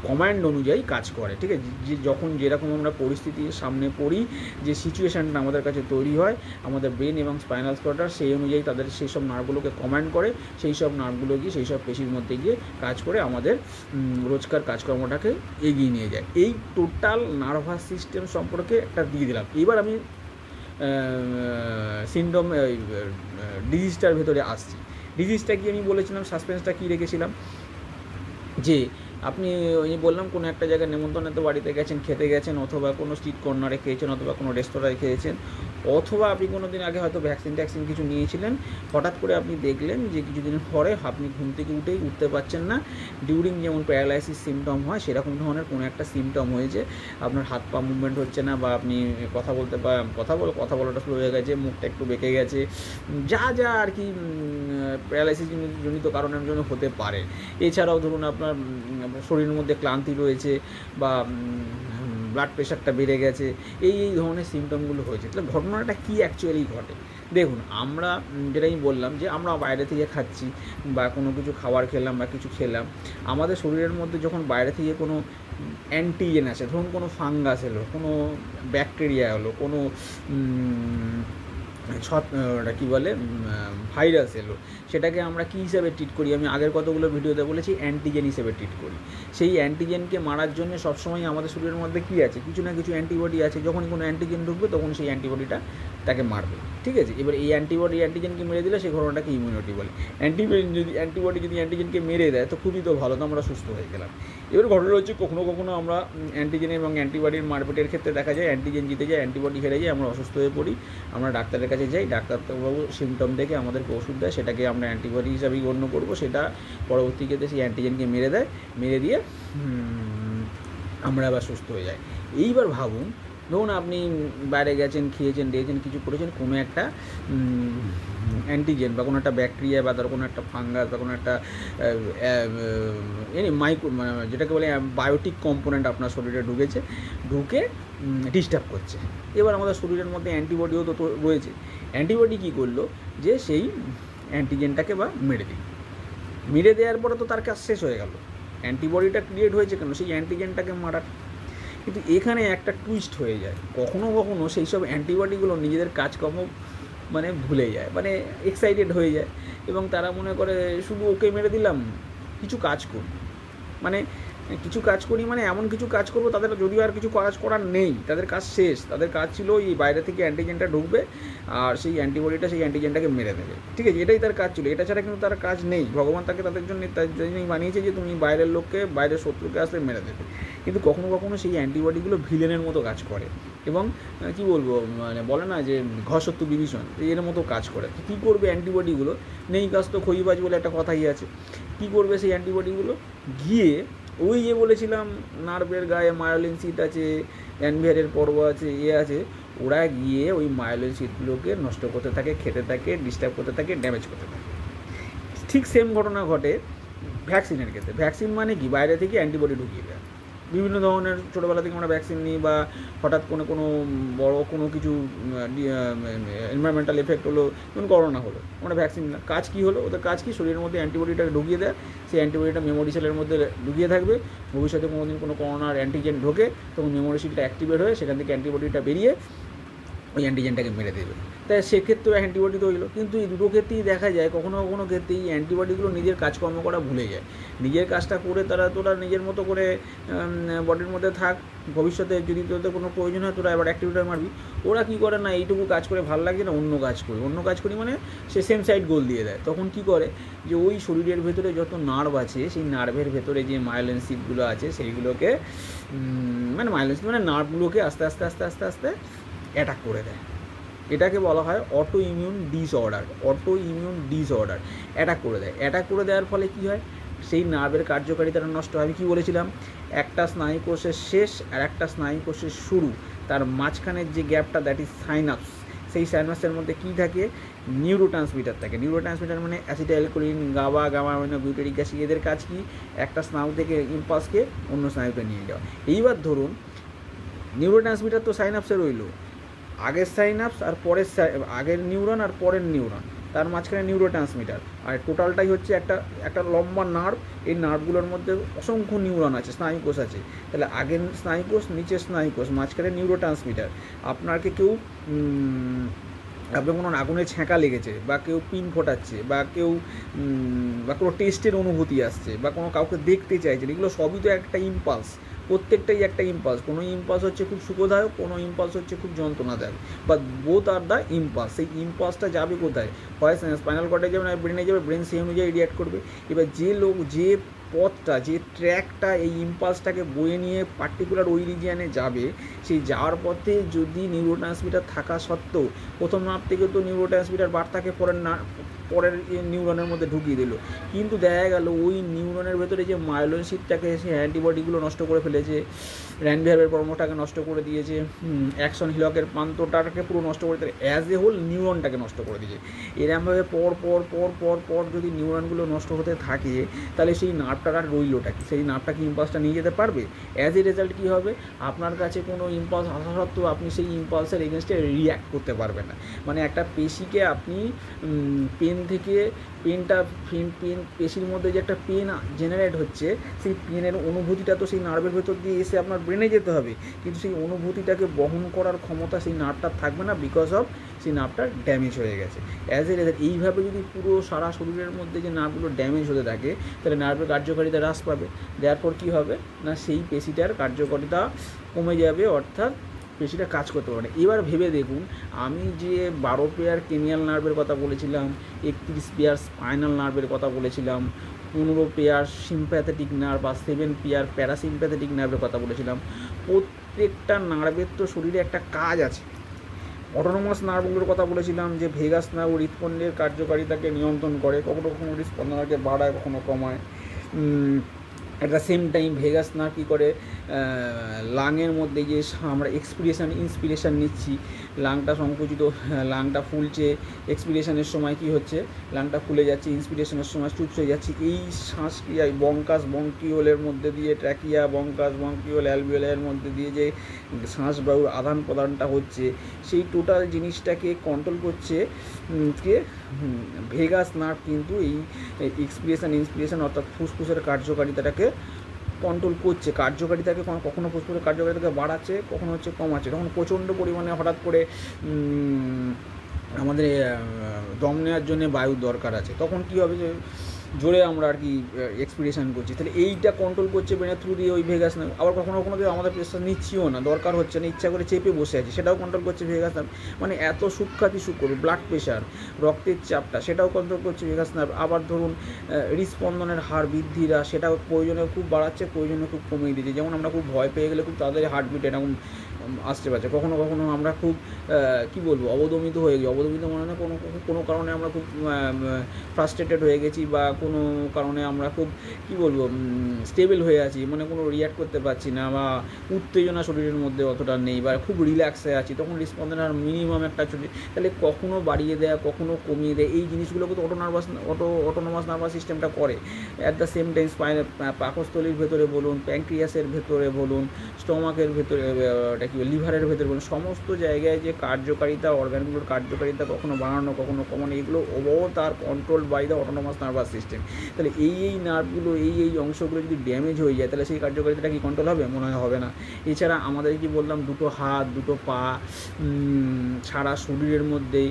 কমান্ড অনুযায়ী কাজ করে। ঠিক আছে, যে যখন যেরকম আমরা পরিস্থিতির সামনে পড়ি, যে সিচুয়েশানটা আমাদের কাছে তৈরি হয়, আমাদের ব্রেন এবং স্পাইনাল কর্ডার সেই অনুযায়ী তাদের সেই সব নার্ভগুলোকে কমান্ড করে, সেই সব নার্ভগুলো গিয়ে সেই সব পেশির মধ্যে গিয়ে কাজ করে আমাদের রোজকার কাজকর্মটাকে এগিয়ে নিয়ে যায়। এই টোটাল নার্ভাস সিস্টেম সম্পর্কে একটা দিয়ে দিলাম। এবার আমি সিনড্রোম ডিজিজটার ভেতরে আসছি। ডিজিজটা কি আমি বলেছিলাম, সাসপেন্সটা কী রেখেছিলাম, যে আপনি ওই বললাম কোনো একটা জায়গায় নেমন্তন্নের বাড়িতে গেছেন, খেতে গেছেন, অথবা কোনো স্ট্রিট কর্নারে খেয়েছেন, অথবা কোনো রেস্তোরাঁয় খেয়েছেন, অথবা আপনি কোনো দিন আগে হয়তো ভ্যাকসিন কিছু নিয়েছিলেন, হঠাৎ করে আপনি দেখলেন যে কিছুদিন পরে আপনি ঘুম থেকে উঠতে পারছেন না। ডিউরিং যেমন প্যারালাইসিস সিমটম হয় সেরকম ধরনের কোনো একটা সিমটম হয়েছে, আপনার হাত পা মুভমেন্ট হচ্ছে না, বা আপনি কথা বলাটা স্লো হয়ে গেছে, মুখটা একটু বেঁকে গেছে, যা আর কি প্যারালাইসিস জনিত কারণের জন্য হতে পারে। এছাড়াও ধরুন আপনার শরীরের মধ্যে ক্লান্তি রয়েছে, বা ব্লাড প্রেশারটা বেড়ে গেছে, এই ধরনের সিমটমগুলো হয়েছে। তাহলে ঘটনাটা কী অ্যাকচুয়ালি ঘটে? দেখুন, আমরা যেটা আমি বললাম যে আমরা বাইরে থেকে খাচ্ছি বা কোনো কিছু খাবার খেলাম বা কিছু খেলাম, আমাদের শরীরের মধ্যে যখন বাইরে থেকে কোনো অ্যান্টিজেন আসে, ধরুন কোনো ফাঙ্গাস এলো, কোনো ব্যাকটেরিয়া এলো, কোনো ওটা কী বলে ভাইরাস এলো, সেটাকে আমরা কী হিসাবে ট্রিট করি? আমি আগের কতগুলো ভিডিওতে বলেছি অ্যান্টিজেন হিসেবে ট্রিট করি। সেই অ্যান্টিজেনকে মারার জন্য সবসময় আমাদের শরীরের মধ্যে কী আছে? কিছু না কিছু অ্যান্টিবডি আছে। যখনই কোনো অ্যান্টিজেন ঢুকবে তখন সেই অ্যান্টিবডিটা তাকে মারবে। ঠিক আছে, এবার এই অ্যান্টিজেনকে মেরে দিলে সেই ঘটনাটাকে ইমিউনিটি বলে। অ্যান্টিবডি যদি অ্যান্টিজেনকে মেরে দেয় তো খুবই তো ভালো, তো আমরা সুস্থ হয়ে গেলাম। এবার ঘটনা হচ্ছে কখনো আমরা অ্যান্টিজেন এবং অ্যান্টিবডির মারপিটের ক্ষেত্রে দেখা যায় অ্যান্টিজেন জিতে যায়, অ্যান্টিবডি হেরে যায়, আমরা অসুস্থ হয়ে পড়ি। আমরা ডাক্তারের কাছে যাই, ডাক্তারবাবু সিমটম দেখে আমাদেরকে ওষুধ দেয়, সেটাকে আমরা অ্যান্টিবডি হিসাবেই গণ্য করবো। সেটা পরবর্তী ক্ষেত্রে সেই অ্যান্টিজেনকে মেরে দেয়, মেরে দিয়ে আমরা আবার সুস্থ হয়ে যাই। এইবার ভাবুন, ধরুন আপনি বাইরে গেছেন, খেয়েছেন, দিয়েছেন, কিছু করেছেন, কোনো একটা অ্যান্টিজেন বা কোনো একটা ব্যাকটেরিয়া বা ধর কোনো একটা ফাঙ্গাস বা কোনো একটা যেটাকে বলে বায়োটিক কম্পোনেন্ট আপনার শরীরে ঢুকে ডিস্টার্ব করছে। এবার আমাদের শরীরের মধ্যে অ্যান্টিবডিও তো রয়েছে। অ্যান্টিবডি কী করলো, যে সেই অ্যান্টিজেনটাকে মেরে দেওয়ার পরে তো তার কাজ শেষ হয়ে গেল। অ্যান্টিবডিটা ক্রিয়েট হয়েছে কেন? সেই অ্যান্টিজেনটাকে মারার। কিন্তু এখানে একটা টুইস্ট হয়ে যায়, কখনো সেই সব অ্যান্টিবডিগুলো নিজেদের কাজকর্ম ভুলে যায়, এক্সাইটেড হয়ে যায়, এবং তারা মনে করে শুধু ওকে মেরে দিলাম, কিছু কাজ করি, এমন কিছু কাজ করবো, তাদের যদিও আর কিছু কাজ করার নেই, তাদের কাজ শেষ। তাদের কাজ ছিল এই বাইরে থেকে অ্যান্টিজেনটা ঢুকবে আর সেই অ্যান্টিবডিটা সেই অ্যান্টিজেনটাকে মেরে দেবে। ঠিক আছে, এটাই তার কাজ ছিল। এটা ছাড়া কিন্তু তার কাজ নেই। ভগবান তাকে তাদের জন্যই বানিয়েছে যে তুমি বাইরের লোককে, বাইরের শত্রুকে আসলে মেরে দেবে। কিন্তু কখনো সেই অ্যান্টিবডিগুলো ভিলেনের মতো কাজ করে, এবং কী বলবো, বলে না যে ঘরশত্রু বিভীষণ, এর মতো কাজ করে। কী করবে অ্যান্টিবডিগুলো? নেই কাজ তো খইবাজ বলে একটা কথাই আছে। কী করবে সেই অ্যান্টিবডিগুলো? গিয়ে ওই যে বলেছিলাম নার্ভের গায়ে মায়োলিন সিট আছে, অ্যানভিয়ারের পর্ব আছে, আছে, ওরা গিয়ে ওই মায়োলিন সিটগুলোকে নষ্ট করতে থাকে, খেতে থাকে, ডিস্টার্ব করতে থাকে, ড্যামেজ করতে থাকে। ঠিক সেম ঘটনা ঘটে ভ্যাকসিনের ক্ষেত্রে। ভ্যাকসিন মানে কি? বাইরে থেকে অ্যান্টিবডি ঢুকিয়ে দেয়। বিভিন্ন ধরনের ছোটোবেলা থেকে আমরা ভ্যাকসিন নিই, বা হঠাৎ কোনো বড় কোনো কিছু এনভায়রনমেন্টাল এফেক্ট হলো, যেমন করোনা হলো, আমরা ভ্যাকসিন নিলাম। কাজ কী হলো? ওদের কাজ কি? শরীরের মধ্যে অ্যান্টিবডিটাকে ঢুকিয়ে দেয়। সেই অ্যান্টিবডিটা মেমোরি সেলের মধ্যে ঢুকিয়ে থাকবে। ভবিষ্যতে কোনো দিন কোনো করোনার অ্যান্টিজেন ঢোকে, তখন মেমোরি সেলটা অ্যাক্টিভেট হয়ে সেখান থেকে অ্যান্টিবডিটা বেরিয়ে ওই অ্যান্টিজেনটাকে মেরে দেবে। তাই সেক্ষেত্রেও অ্যান্টিবডি তৈরি হলো। কিন্তু এই দুটো ক্ষেত্রেই দেখা যায় কখনো ক্ষেত্রে এই অ্যান্টিবডিগুলো নিজের কাজকর্ম করা ভুলে যায়। নিজের কাজটা করে তোরা নিজের মতো করে বডির মধ্যে থাক, ভবিষ্যতে যদি তোদের কোনো প্রয়োজন হয় তোরা এবার অ্যাক্টিভিটার মারবি। ওরা কী করে না, এইটুকু কাজ করে ভালো লাগছে না, অন্য কাজ করি সে সেম সাইড গোল দিয়ে দেয়। তখন কি করে, যে ওই শরীরের ভেতরে যত নার্ভ আছে, সেই নার্ভের ভেতরে যে মায়োলিন সিটগুলো আছে সেইগুলোকে নার্ভগুলোকে আস্তে আস্তে অ্যাটাক করে দেয়। এটাকে বলা হয় অটো ইমিউন ডিসঅর্ডার। অ্যাটাক করে দেয়। অ্যাটাক করে দেওয়ার ফলে কী হয়, সেই নার্ভের কার্যকারিতাটা নষ্ট হয়। আমি কী বলেছিলাম, একটা স্নায়ুকোষের শেষ আর একটা স্নায়ুকোষের শুরু, তার মাঝখানের যে গ্যাপটা, দ্যাট ইজ সাইনাপস। সেই সাইনাপসের মধ্যে কী থাকে? নিউরোট্রান্সমিটার থাকে। নিউরোট্রান্সমিটার মানে অ্যাসিটাইলকোলিন, গাবা, বিউটেরিক অ্যাসিড। এদের কাজ কি? একটা স্নায়ু থেকে ইম্পালসকে অন্য স্নায়ুতে নিয়ে যাওয়া। এইবার ধরুন নিউরোট্রান্সমিটার তো সাইনাপসে রইল, আগের সাইনাপস আর পরের আগের নিউরন আর পরের নিউরন, তার মাঝখানে নিউরোট্রান্সমিটার, আর টোটালটাই হচ্ছে একটা লম্বা নার্ভ। এই নার্ভগুলোর মধ্যে অসংখ্য নিউরন আছে, স্নায়ুকোষ আছে। তাহলে আগের স্নায়ুকোষ, নিচের স্নায়ুকোষ, মাঝখানে নিউরোট্রান্সমিটার। আপনাকে কেউ আপনার কোনো আগুনের ছ্যাঁকা লেগেছে, বা কেউ পিন ফোটাচ্ছে, বা কেউ বা কোনো টেস্টের অনুভূতি আসছে, বা কোনো কাউকে দেখতে চাইছেন, এগুলো সবই তো একটা ইম্পালস। প্রত্যেকটাই একটা ইম্পালস। কোনো ইম্পালস হচ্ছে খুব সুখদায়ক, কোনো ইম্পালস হচ্ছে খুব যন্ত্রণাদায়ক, বা বোথ আর দ্য ইম্পালস। সেই ইম্পালসটা যাবে কোথায়? হয় স্পাইনাল কর্ডে যাবে, না ব্রেনে যাবে, ব্রেন সেই অনুযায়ী রিঅ্যাক্ট করবে। এবার যে পথটা, যে ট্র্যাকটা এই ইম্পালসটাকে বয়ে নিয়ে পার্টিকুলার ওই রিজিয়ানে যাবে, সেই যাওয়ার পথে যদি নিউরোট্রান্সমিটার থাকা সত্ত্বেও, প্রথম নার্ভ থেকে তো নিউরোট্রান্সমিটার বার্তাকে পরের নিউরনের মধ্যে ঢুকিয়ে দিল, কিন্তু দেখা গেল ওই নিউরনের ভেতরে যে মাইলোন শিটটাকে, সে অ্যান্টিবডিগুলো নষ্ট করে ফেলেছে, র্যানভিয়ারের পর্মটাকে নষ্ট করে দিয়েছে, অ্যাকশন হিলকের প্রান্তটাকে পুরো নষ্ট করে দিয়েছে, অ্যাজ এ হোল নিউরনটাকে নষ্ট করে দিয়েছে। এরমভাবে পর যদি নিউরনগুলো নষ্ট হতে থাকে, তাহলে সেই নার্ভটার আর রইলটা কি? সেই নার্ভটা কি ইম্পালসটা নিয়ে যেতে পারবে? অ্যাজ এ রেজাল্ট কী হবে? আপনার কাছে কোনো ইম্পালস আসা সত্ত্বেও আপনি সেই ইম্পালসের এগেনস্টে রিয়্যাক্ট করতে পারবেন না। মানে একটা পেশিকে আপনি পেশির মধ্যে যে একটা পেন জেনারেট হচ্ছে, সেই পেনের অনুভূতিটা তো সেই নার্ভের ভেতর দিয়ে এসে আপনার ব্রেনে যেতে হবে, কিন্তু সেই অনুভূতিটাকে বহন করার ক্ষমতা সেই নার্ভটার থাকবে না, বিকজ অফ সেই নার্ভটা ড্যামেজ হয়ে গেছে। অ্যাজ এ রেজাল্ট এইভাবে যদি পুরো সারা শরীরের মধ্যে যে নার্ভগুলো ড্যামেজ হতে থাকে, তাহলে নার্ভের কার্যকারিতা হ্রাস পাবে। দেওয়ার কী হবে না, সেই পেশিটার কার্যকারিতা কমে যাবে, অর্থাৎ পেশিটা কাজ করতে পারে। এবার ভেবে দেখুন, আমি যে 12 পেয়ার ক্রেনিয়াল নার্ভের কথা বলেছিলাম, 31 পেয়ার স্পাইনাল নার্ভের কথা বলেছিলাম, 15 পেয়ার সিম্প্যাথেটিক নার্ভ বা 7 পেয়ার প্যারাসিম্প্যাথেটিক নার্ভের কথা বলেছিলাম, প্রত্যেকটা নার্ভের তো শরীরে একটা কাজ আছে। অটোনোমাস নার্ভগুলোর কথা বলেছিলাম, যে ভেগাস নার্ভ হৃৎপিণ্ডের কার্যকারিতাকে নিয়ন্ত্রণ করে, কখনো কখনো হৃৎস্পন্দনকে বাড়ায়, কখনো কমায়। At the same time vagus nerve কী করে, লাংয়ের মধ্যে যে আমরা ইন্সপিরেশন নিচ্ছি, লাংটা সংকুচিত, লাংটা ফুলছে, এক্সপিরেশনের সময় কি হচ্ছে, লাংটা ফুলে যাচ্ছে, ইন্সপিরেশনের সময় চুপসে হয়ে যাচ্ছে। এই শ্বাসক্রিয়ায় বঙ্কিওলের মধ্যে দিয়ে, ট্র্যাকিয়া, বঙ্কিওল, অ্যালভিওলের মধ্যে দিয়ে যে শ্বাসবায়ুর আদান প্রদানটা হচ্ছে, সেই টোটাল জিনিসটাকে কন্ট্রোল করছে কে? Vagus nerve. কিন্তু এই ইন্সপিরেশন অর্থাৎ ফুসফুসের কার্যকারিতাটাকে কন্ট্রোল করছে। কার্যকারিতাকে কখনো ফুসফুসের কার্যকারিতাকে বাড়াচ্ছে, কখনো হচ্ছে কমাচ্ছে। তখন প্রচণ্ড পরিমাণে হঠাৎ করে আমাদের দম নেওয়ার জন্য বায়ুর দরকার আছে, তখন কী হবে, যে জোরে আমরা আর কি এক্সপিরেশন করছি, তাহলে এইটা কন্ট্রোল করছে ব্রেনের থ্রু দিয়ে ওই ভেগাস নার্ভ। আবার কখনো কখনো আমাদের প্রেশার নিচ্ছিও না, দরকার হচ্ছে না, ইচ্ছা করে চেপে বসে আছি, সেটাও কন্ট্রোল করছে ভেগাস নার্ভ। মানে এত সূক্ষ্মাতি সূক্ষ্ম ব্লাড প্রেশার, রক্তের চাপটা, সেটাও কন্ট্রোল করছে ভেগাস নার্ভ। আবার ধরুন হৃৎস্পন্দনের হার বৃদ্ধিরা, সেটাও প্রয়োজনে খুব বাড়াচ্ছে, প্রয়োজনে খুব কমিয়ে দিচ্ছে। যেমন আমরা খুব ভয় পেয়ে গেলে খুব তাড়াতাড়ি হার্টবিট এরকম আসতে পারছে। কখনো কখনো আমরা খুব কী বলবো, অবদমিত হয়ে গেছি। অবদমিত মনে হয় কোনো কারণে আমরা খুব ফ্রাস্ট্রেটেড হয়ে গেছি, বা কোনো কারণে আমরা খুব কী বলবো স্টেবল হয়ে আছি, মানে কোনো রিঅ্যাক্ট করতে পারছি না, বা উত্তেজনা শরীরের মধ্যে অতটা নেই, বা খুব রিল্যাক্সে আছি, তখন রেসপন্সের মিনিমাম একটা ছুটি। তাহলে কখনো বাড়িয়ে দেয়া, কখনো কমিয়ে দেয়, এই জিনিসগুলোকে তো অটোনোমাস নার্ভাস সিস্টেমটা করে। অ্যাট দ্য সেম টাইম পাকস্থলীর ভেতরে বলুন, প্যাঙ্ক্রিয়াসের ভেতরে বলুন, স্টমাকের ভেতরে, লিভারের ভেতরে বলুন, সমস্ত জায়গায় যে কার্যকারিতা, অর্গানগুলোর কার্যকারিতা কখনো বাড়ানো, কখনো কমানো, এগুলো তার control by the autonomous nervous system. তাহলে এই নার্ভগুলো, এই অংশগুলো যদি ড্যামেজ হয়ে যায়, তাহলে সেই কার্যকারিতাটা কি কন্ট্রোল হবে? মনে হয় হবে না। এছাড়া আমাদের কি বললাম, দুটো হাত, দুটো পা সারা শরীরের মধ্যেই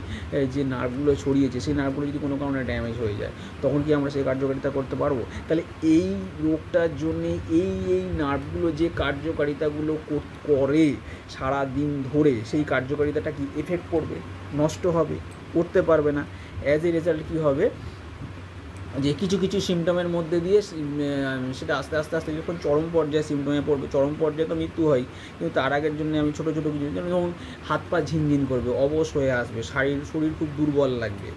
যে নার্ভগুলো ছড়িয়েছে, সেই নার্ভগুলো যদি কোনো কারণে ড্যামেজ হয়ে যায়, তখন কি আমরা সেই কার্যকারিতা করতে পারবো? তাহলে এই রোগটার জন্যে এই নার্ভগুলো যে কার্যকারিতাগুলো করে সারা দিন ধরে, সেই কার্যকারিতাটা কি এফেক্ট করবে, নষ্ট হবে, করতে পারবে না। অ্যাজ এ রেজাল্ট কী হবে, যে কিছু সিমটমের মধ্যে দিয়ে সেটা আস্তে আস্তে যখন চরম পর্যায়ে সিমটমে পড়বে, চরম পর্যায়ে তো মৃত্যু হয়, কিন্তু তার আগের জন্য আমি ছোটো কিছু যেমন হাত পা ঝিনঝিন করবে, অবশ হয়ে আসবে, শরীর খুব দুর্বল লাগবে।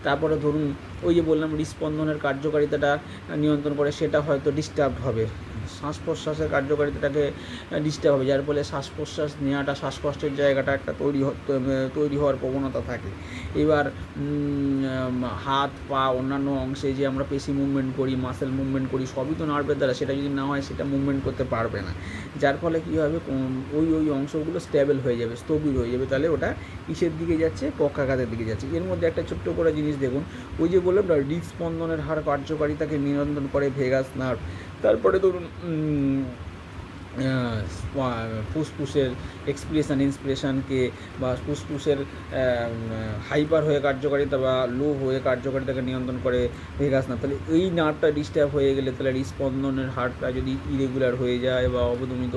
তারপরে ধরুন ওই যে বললাম হৃৎস্পন্দনের কার্যকারিতাটা নিয়ন্ত্রণ করে, সেটা হয়তো ডিস্টার্ব হবে, শ্বাস প্রশ্বাসের কার্যকারিতাটাকে ডিস্টার্ব হবে, যার ফলে শ্বাস প্রশ্বাস নেওয়াটা, শ্বাসকষ্টের জায়গাটা একটা তৈরি হওয়ার প্রবণতা থাকে। এবার হাত পা অন্যান্য অংশে যে আমরা পেশি মুভমেন্ট করি, মাসেল মুভমেন্ট করি, সবই তো নার্ভের দ্বারা, সেটা যদি না হয় সেটা মুভমেন্ট করতে পারবে না, যার ফলে কী হবে, ওই অংশগুলো স্টেবল হয়ে যাবে, স্থবির হয়ে যাবে। তাহলে ওটা কিসের দিকে যাচ্ছে, পক্ষাঘাতের দিকে যাচ্ছে। এর মধ্যে একটা ছোট্ট করে জিনিস দেখুন, ওই যে বললাম না, হৃদস্পন্দনের হার কার্যকারিতাকে নিয়ন্ত্রণ করে ভেগাস নার্ভ। তারপরে ধরুন ফুসফুসের এক্সপিরেশন ইন্সপিরেশনকে বা ফুসফুসের হাইপার হয়ে কার্যকারিতা বা লো হয়ে কার্যকারিতাকে নিয়ন্ত্রণ করে ভেগাস নার্ভ। তাহলে এই নার্ভটা ডিস্টার্ব হয়ে গেলে, তাহলে হৃদস্পন্দনের হারটা যদি ইরেগুলার হয়ে যায় বা অবদমিত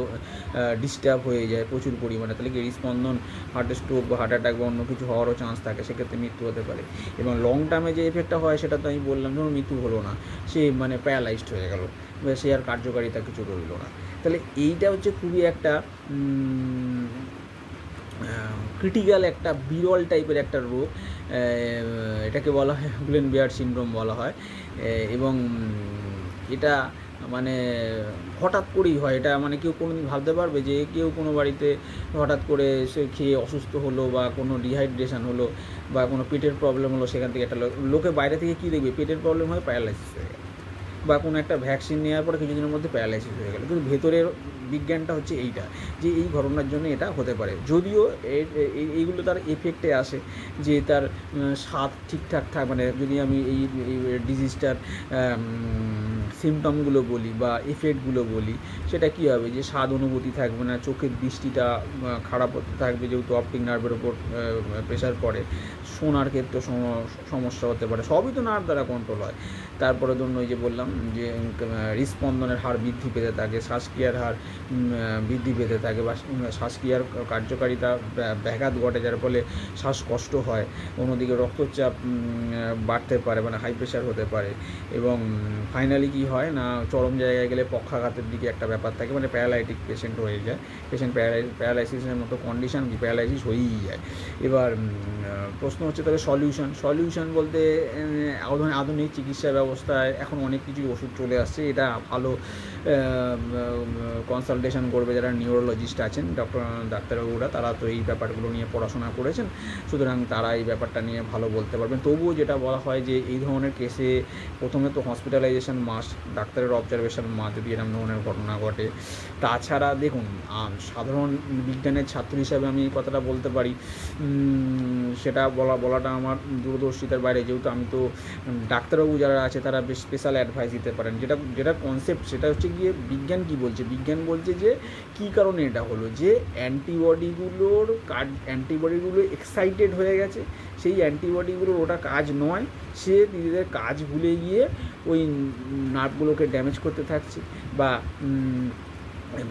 ডিস্টার্ব হয়ে যায় প্রচুর পরিমাণে, তাহলে কি হৃদস্পন্দন, হার্ট স্ট্রোক বা হার্ট অ্যাটাক বা অন্য কিছু হওয়ারও চান্স থাকে, সেক্ষেত্রে মৃত্যু হতে পারে। এবং লং টার্মে যে এফেক্টটা হয় সেটা তো আমি বললাম, ধরুন মৃত্যু হলো না, সে মানে প্যারালাইজড হয়ে গেল, সে আর কার্যকারিতা কিছু রইল না। তাহলে এইটা হচ্ছে খুবই একটা ক্রিটিক্যাল, একটা বিরল টাইপের একটা রোগ। এটাকে বলা হয় গুলেনবিয়ার সিনড্রোম বলা হয়। এবং এটা মানে হঠাৎ করেই হয়, এটা মানে কেউ কোনো দিন ভাবতে পারবে যে কেউ কোনো বাড়িতে হঠাৎ করে সে খেয়ে অসুস্থ হলো বা কোনো ডিহাইড্রেশন হলো বা কোনো পেটের প্রবলেম হলো, সেখান থেকে একটা লোকে বাইরে থেকে কী দেখবে, পেটের প্রবলেম হয়, প্যারালাইসিস হয়ে গেল, বা কোনো একটা ভ্যাকসিন নেওয়ার পরে কিছুদিনের মধ্যে প্যারালাইসিস হয়ে গেল। কিন্তু ভেতরের বিজ্ঞানটা হচ্ছে এইটা, যে এই ঘটনার জন্য এটা হতে পারে। যদিও এইগুলো তার এফেক্টে আসে, যে তার স্বাদ ঠিকঠাক মানে যদি আমি এই ডিজিজটার সিমটমগুলো বলি বা এফেক্টগুলো বলি, সেটা কী হবে, যে স্বাদ অনুভূতি থাকবে না, চোখের দৃষ্টিটা খারাপ হতে থাকবে, যেহেতু অপটিক নার্ভের ওপর প্রেশার পড়ে, শোনার ক্ষেত্রে সমস্যা হতে পারে, সবই তো নার্ভ দ্বারা কন্ট্রোল হয়। তারপরে ধরুন ওই যে বললাম যে হৃদস্পন্দনের হার বৃদ্ধি পেতে থাকে, শ্বাসক্রিয়ার হার বৃদ্ধি পেতে থাকে, বা শ্বাসক্রিয়ার কার্যকারিতা ব্যাঘাত ঘটে, যার ফলে শ্বাসকষ্ট হয়, অন্যদিকে রক্তচাপ বাড়তে পারে, মানে হাই প্রেশার হতে পারে। এবং ফাইনালি কি হয় না, চরম জায়গায় গেলে পক্ষাঘাতের দিকে একটা ব্যাপার থাকে, মানে প্যারালাইটিক পেশেন্ট হয়ে যায়, পেশেন্ট প্যারালাইসিসের মতো কন্ডিশন, প্যারালাইসিস হয়েই যায়। এবার প্রশ্ন হচ্ছে তবে সলিউশন বলতে আধুনিক চিকিৎসা ব্যবস্থায় এখন অনেক কিছুই ওষুধ চলে আসছে। এটা ভালো কনসালটেশন করবে যারা নিউরোলজিস্ট আছেন, ডাক্তারবাবুরা, তারা তো এই ব্যাপারগুলো নিয়ে পড়াশোনা করেছেন, সুতরাং তারা এই ব্যাপারটা নিয়ে ভালো বলতে পারবেন। তবুও যেটা বলা হয় যে এই ধরনের কেসে প্রথমে তো হসপিটালাইজেশন মাস্ট, ডাক্তারের অবজারভেশন মাস্ট যদি এরকম ধরনের ঘটনা ঘটে। তাছাড়া দেখুন, সাধারণ বিজ্ঞানের ছাত্র হিসাবে আমি এই কথাটা বলতে পারি, সেটা বলাটা আমার দূরদর্শিতার বাইরে, যেহেতু আমি তো ডাক্তারবাবু যারা আছে তারা বেশ স্পেশাল অ্যাডভাইস দিতে পারেন। যেটা কনসেপ্ট, সেটা হচ্ছে গিয়ে বিজ্ঞান কী বলছে, বিজ্ঞান বলছে যে কী কারণে এটা হলো, যে অ্যান্টিবডিগুলো এক্সাইটেড হয়ে গেছে, সেই অ্যান্টিবডিগুলোর ওটা কাজ নয়, সে নিজেদের কাজ ভুলে গিয়ে ওই নার্ভগুলোকে ড্যামেজ করতে থাকছে, বা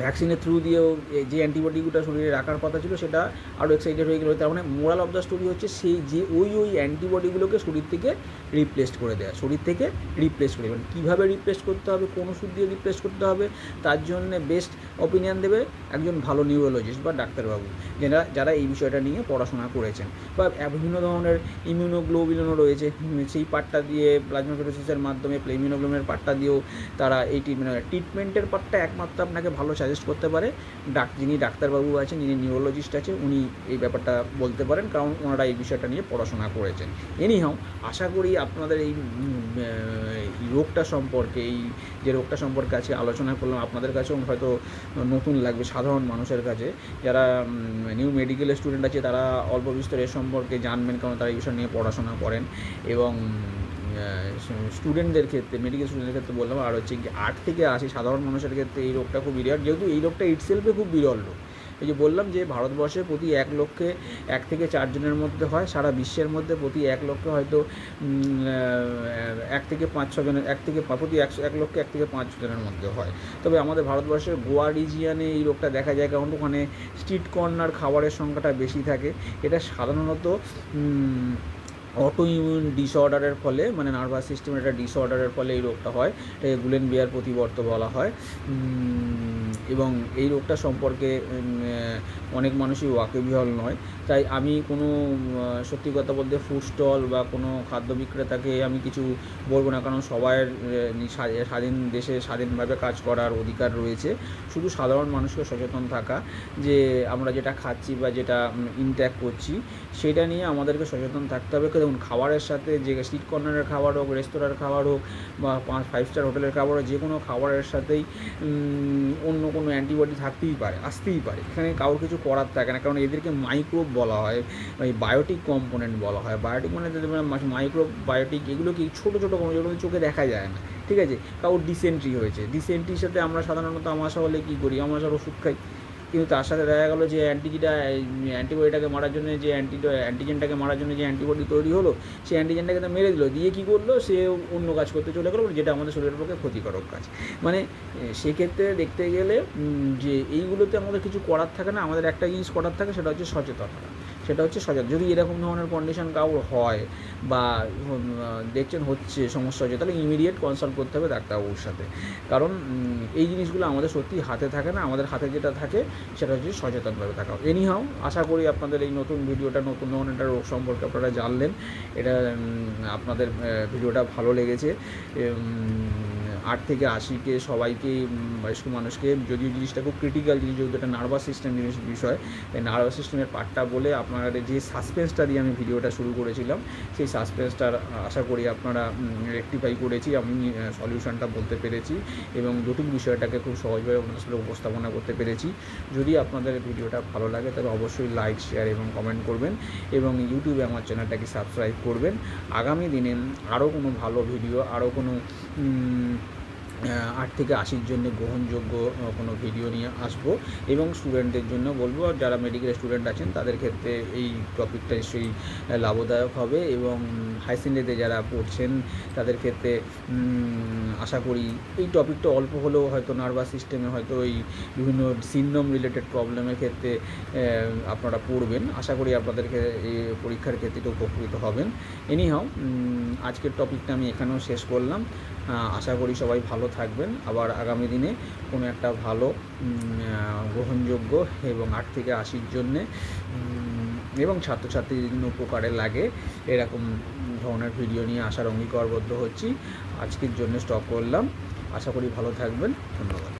ভ্যাকসিনের থ্রু দিয়েও যে অ্যান্টিবডিগুলো শরীরে রাখার কথা ছিল সেটা আরও এক্সাইটেড হয়ে গেলো। তার মানে মোরাল অফ দ্য স্টোরি হচ্ছে সেই যে ওই অ্যান্টিবডিগুলোকে শরীর থেকে রিপ্লেস করে দেওয়া, মানে কীভাবে রিপ্লেস করতে হবে, কোন ওষুধ দিয়ে রিপ্লেস করতে হবে, তার জন্য বেস্ট অপিনিয়ন দেবে একজন ভালো নিউরোলজিস্ট বা ডাক্তারবাবু, যারা এই বিষয়টা নিয়ে পড়াশোনা করেছেন। বা বিভিন্ন ধরনের ইমিউনোগ্লোবিনও রয়েছে, সেই পার্টটা দিয়ে প্লাজমাফেরেসিসের মাধ্যমে ইমিউনোগ্লোবিনের পার্টটা দিয়েও তারা এই ট্রিটমেন্টের পার্টটা একমাত্র আপনাকে ভালো সাজেস্ট করতে পারে যিনি ডাক্তারবাবু আছেন, যিনি নিউরোলজিস্ট আছে, উনি এই ব্যাপারটা বলতে পারেন, কারণ ওনারা এই বিষয়টা নিয়ে পড়াশোনা করেছেন। এনিহাও আশা করি আপনাদের এই রোগটা সম্পর্কে, এই যে রোগটা সম্পর্কে আছে আলোচনা করলাম, আপনাদের কাছেও হয়তো নতুন লাগবে, সাধারণ মানুষের কাছে যারা নিউ মেডিকেল স্টুডেন্ট আছে তারা অল্প বিস্তর এর সম্পর্কে জানবেন, কারণ তারা এই বিষয় নিয়ে পড়াশোনা করেন। এবং স্টুডেন্টদের ক্ষেত্রে, মেডিকেল স্টুডেন্টের ক্ষেত্রে বললাম, আর হচ্ছে 8 থেকে 80 সাধারণ মানুষের ক্ষেত্রে এই রোগটা খুব বিরল, যেহেতু এই রোগটা ইটসেলফে খুব বিরল রোগ। এই যে বললাম যে ভারতবর্ষে প্রতি 1 লক্ষে 1 থেকে 4 জনের মধ্যে হয়, সারা বিশ্বের মধ্যে প্রতি 1 লক্ষে হয়তো 1 থেকে 5-6 জনের, প্রতি 1 লক্ষে 1 থেকে 5 জনের মধ্যে হয়। তবে আমাদের ভারতবর্ষের গোয়া রিজিয়ানে এই রোগটা দেখা যায়, কারণ ওখানে স্ট্রিট কর্নার খাবারের সংখ্যাটা বেশি থাকে। এটা সাধারণত অটো ইমিউন ডিসঅর্ডারের ফলে, মানে নার্ভাস সিস্টেমের একটা ডিসঅর্ডারের ফলে এই রোগটা হয়। এটাকে গুলেনবিয়ার প্রতিবর্ত বলা হয়। এবং এই রোগটা সম্পর্কে অনেক মানুষই ওয়াকিবহাল নয়। তাই আমি কোনো সত্যি কথা বলতে ফুড স্টল বা কোনো খাদ্য বিক্রেতাকে আমি কিছু বলবো না, কারণ সবার স্বাধীন দেশে স্বাধীনভাবে কাজ করার অধিকার রয়েছে। শুধু সাধারণ মানুষকে সচেতন থাকা যে আমরা যেটা খাচ্ছি বা যেটা ইনটেক করছি সেটা নিয়ে আমাদেরকে সচেতন থাকতে হবে। দেখুন, খাবারের সাথে যে স্ট্রিট কর্নারের খাবার হোক, রেস্তোরাঁর খাবার হোক বা 5 স্টার হোটেলের খাবার হোক, যে কোনো খাবারের সাথেই অন্য কোনো অ্যান্টিবডি থাকতেই পারে, আসতেই পারে। এখানে কারোর কিছু করার থাকে না, কারণ এদেরকে মাইক্রোব বলা হয়, ওই বায়োটিক কম্পোনেন্ট বলা হয়। বায়োটিক মানে মাইক্রোবায়োটিক, এগুলো কি ছোটো ছোটো কোনো, যেগুলো চোখে দেখা যায় না, ঠিক আছে। কারোর ডিসেন্ট্রি হয়েছে, ডিসেন্ট্রির সাথে আমরা সাধারণত আমাশা হলে কী করি, আমাশার ওষুধ খাই, কিন্তু তার সাথে দেখা গেলো যে অ্যান্টিবডিটাকে মারার জন্য যে অ্যান্টিজেনটাকে মারার জন্য যে অ্যান্টিবডি তৈরি হলো, সেই অ্যান্টিজেনটাকে তো মেরে দিল, দিয়ে কী করলো, সে অন্য কাজ করতে চলে গেলো, যেটা আমাদের শরীরের পক্ষে ক্ষতিকারক কাজ। মানে সেক্ষেত্রে দেখতে গেলে যে এইগুলোতে আমাদের কিছু করার থাকে না, আমাদের একটা জিনিস করার থাকে, সেটা হচ্ছে সচেতনতা। যদি এরকম ধরনের কন্ডিশন কারোর হয় বা দেখছেন হচ্ছে সমস্যা হচ্ছে, তাহলে ইমিডিয়েট কনসাল্ট করতে হবে ডাক্তারবাবুর সাথে। কারণ এই জিনিসগুলো আমাদের সত্যি হাতে থাকে না, আমাদের হাতে যেটা থাকে সেটা হচ্ছে সচেতনভাবে থাকা। এনিহাও, আশা করি আপনাদের এই নতুন ভিডিওটা, নতুন ধরনের একটা রোগ সম্পর্কে আপনারা জানলেন। এটা আপনাদের ভিডিওটা ভালো লেগেছে। 8 থেকে 80 সবাইকে, বয়স্ক মানুষকে, যদিও জিনিসটা খুব ক্রিটিক্যাল জিনিস, যেহেতু একটা নার্ভাস সিস্টেম বিষয়, তাই নার্ভাস সিস্টেমের পার্টটা বলে আপনারা যে সাসপেন্সটা দিয়ে আমি ভিডিওটা শুরু করেছিলাম, সেই সাসপেন্সটার আশা করি আপনারা রেকটিফাই করেছি, আমি সলিউশনটা বলতে পেরেছি এবং জটিল বিষয়টাকে খুব সহজভাবে আপনাদের সাথে উপস্থাপনা করতে পেরেছি। যদি আপনাদের ভিডিওটা ভালো লাগে তাহলে অবশ্যই লাইক, শেয়ার এবং কমেন্ট করবেন এবং ইউটিউবে আমার চ্যানেলটাকে সাবস্ক্রাইব করবেন। আগামী দিনে আরও কোনো ভালো ভিডিও, আরও কোনো 8 থেকে 80 জন্য গ্রহণযোগ্য কোনো ভিডিও নিয়ে আসবো এবং স্টুডেন্টদের জন্য বলবো, যারা মেডিকেল স্টুডেন্ট আছেন তাদের ক্ষেত্রে এই টপিকটা নিশ্চয়ই লাভদায়ক হবে এবং হাই সেকেন্ডারিতে যারা পড়ছেন তাদের ক্ষেত্রে আশা করি এই টপিকটা অল্প হলেও হয়তো নার্ভাস সিস্টেমে, হয়তো এই বিভিন্ন সিনড্রোম রিলেটেড প্রবলেমের ক্ষেত্রে আপনারা পড়বেন। আশা করি আপনাদেরকে এই পরীক্ষার ক্ষেত্রে উপকৃত হবেন। এনিহাও, আজকের টপিকটা আমি এখানেও শেষ করলাম। আশা করি সবাই ভালো থাকবেন। আবার আগামী দিনে কোনো একটা ভালো গ্রহণযোগ্য এবং 8 থেকে 80 জন্যে এবং ছাত্রছাত্রীর জন্য উপকারে লাগে এরকম ধরনের ভিডিও নিয়ে আসার অঙ্গীকারবদ্ধ হচ্ছি। আজকের জন্য স্টপ করলাম। আশা করি ভালো থাকবেন। ধন্যবাদ।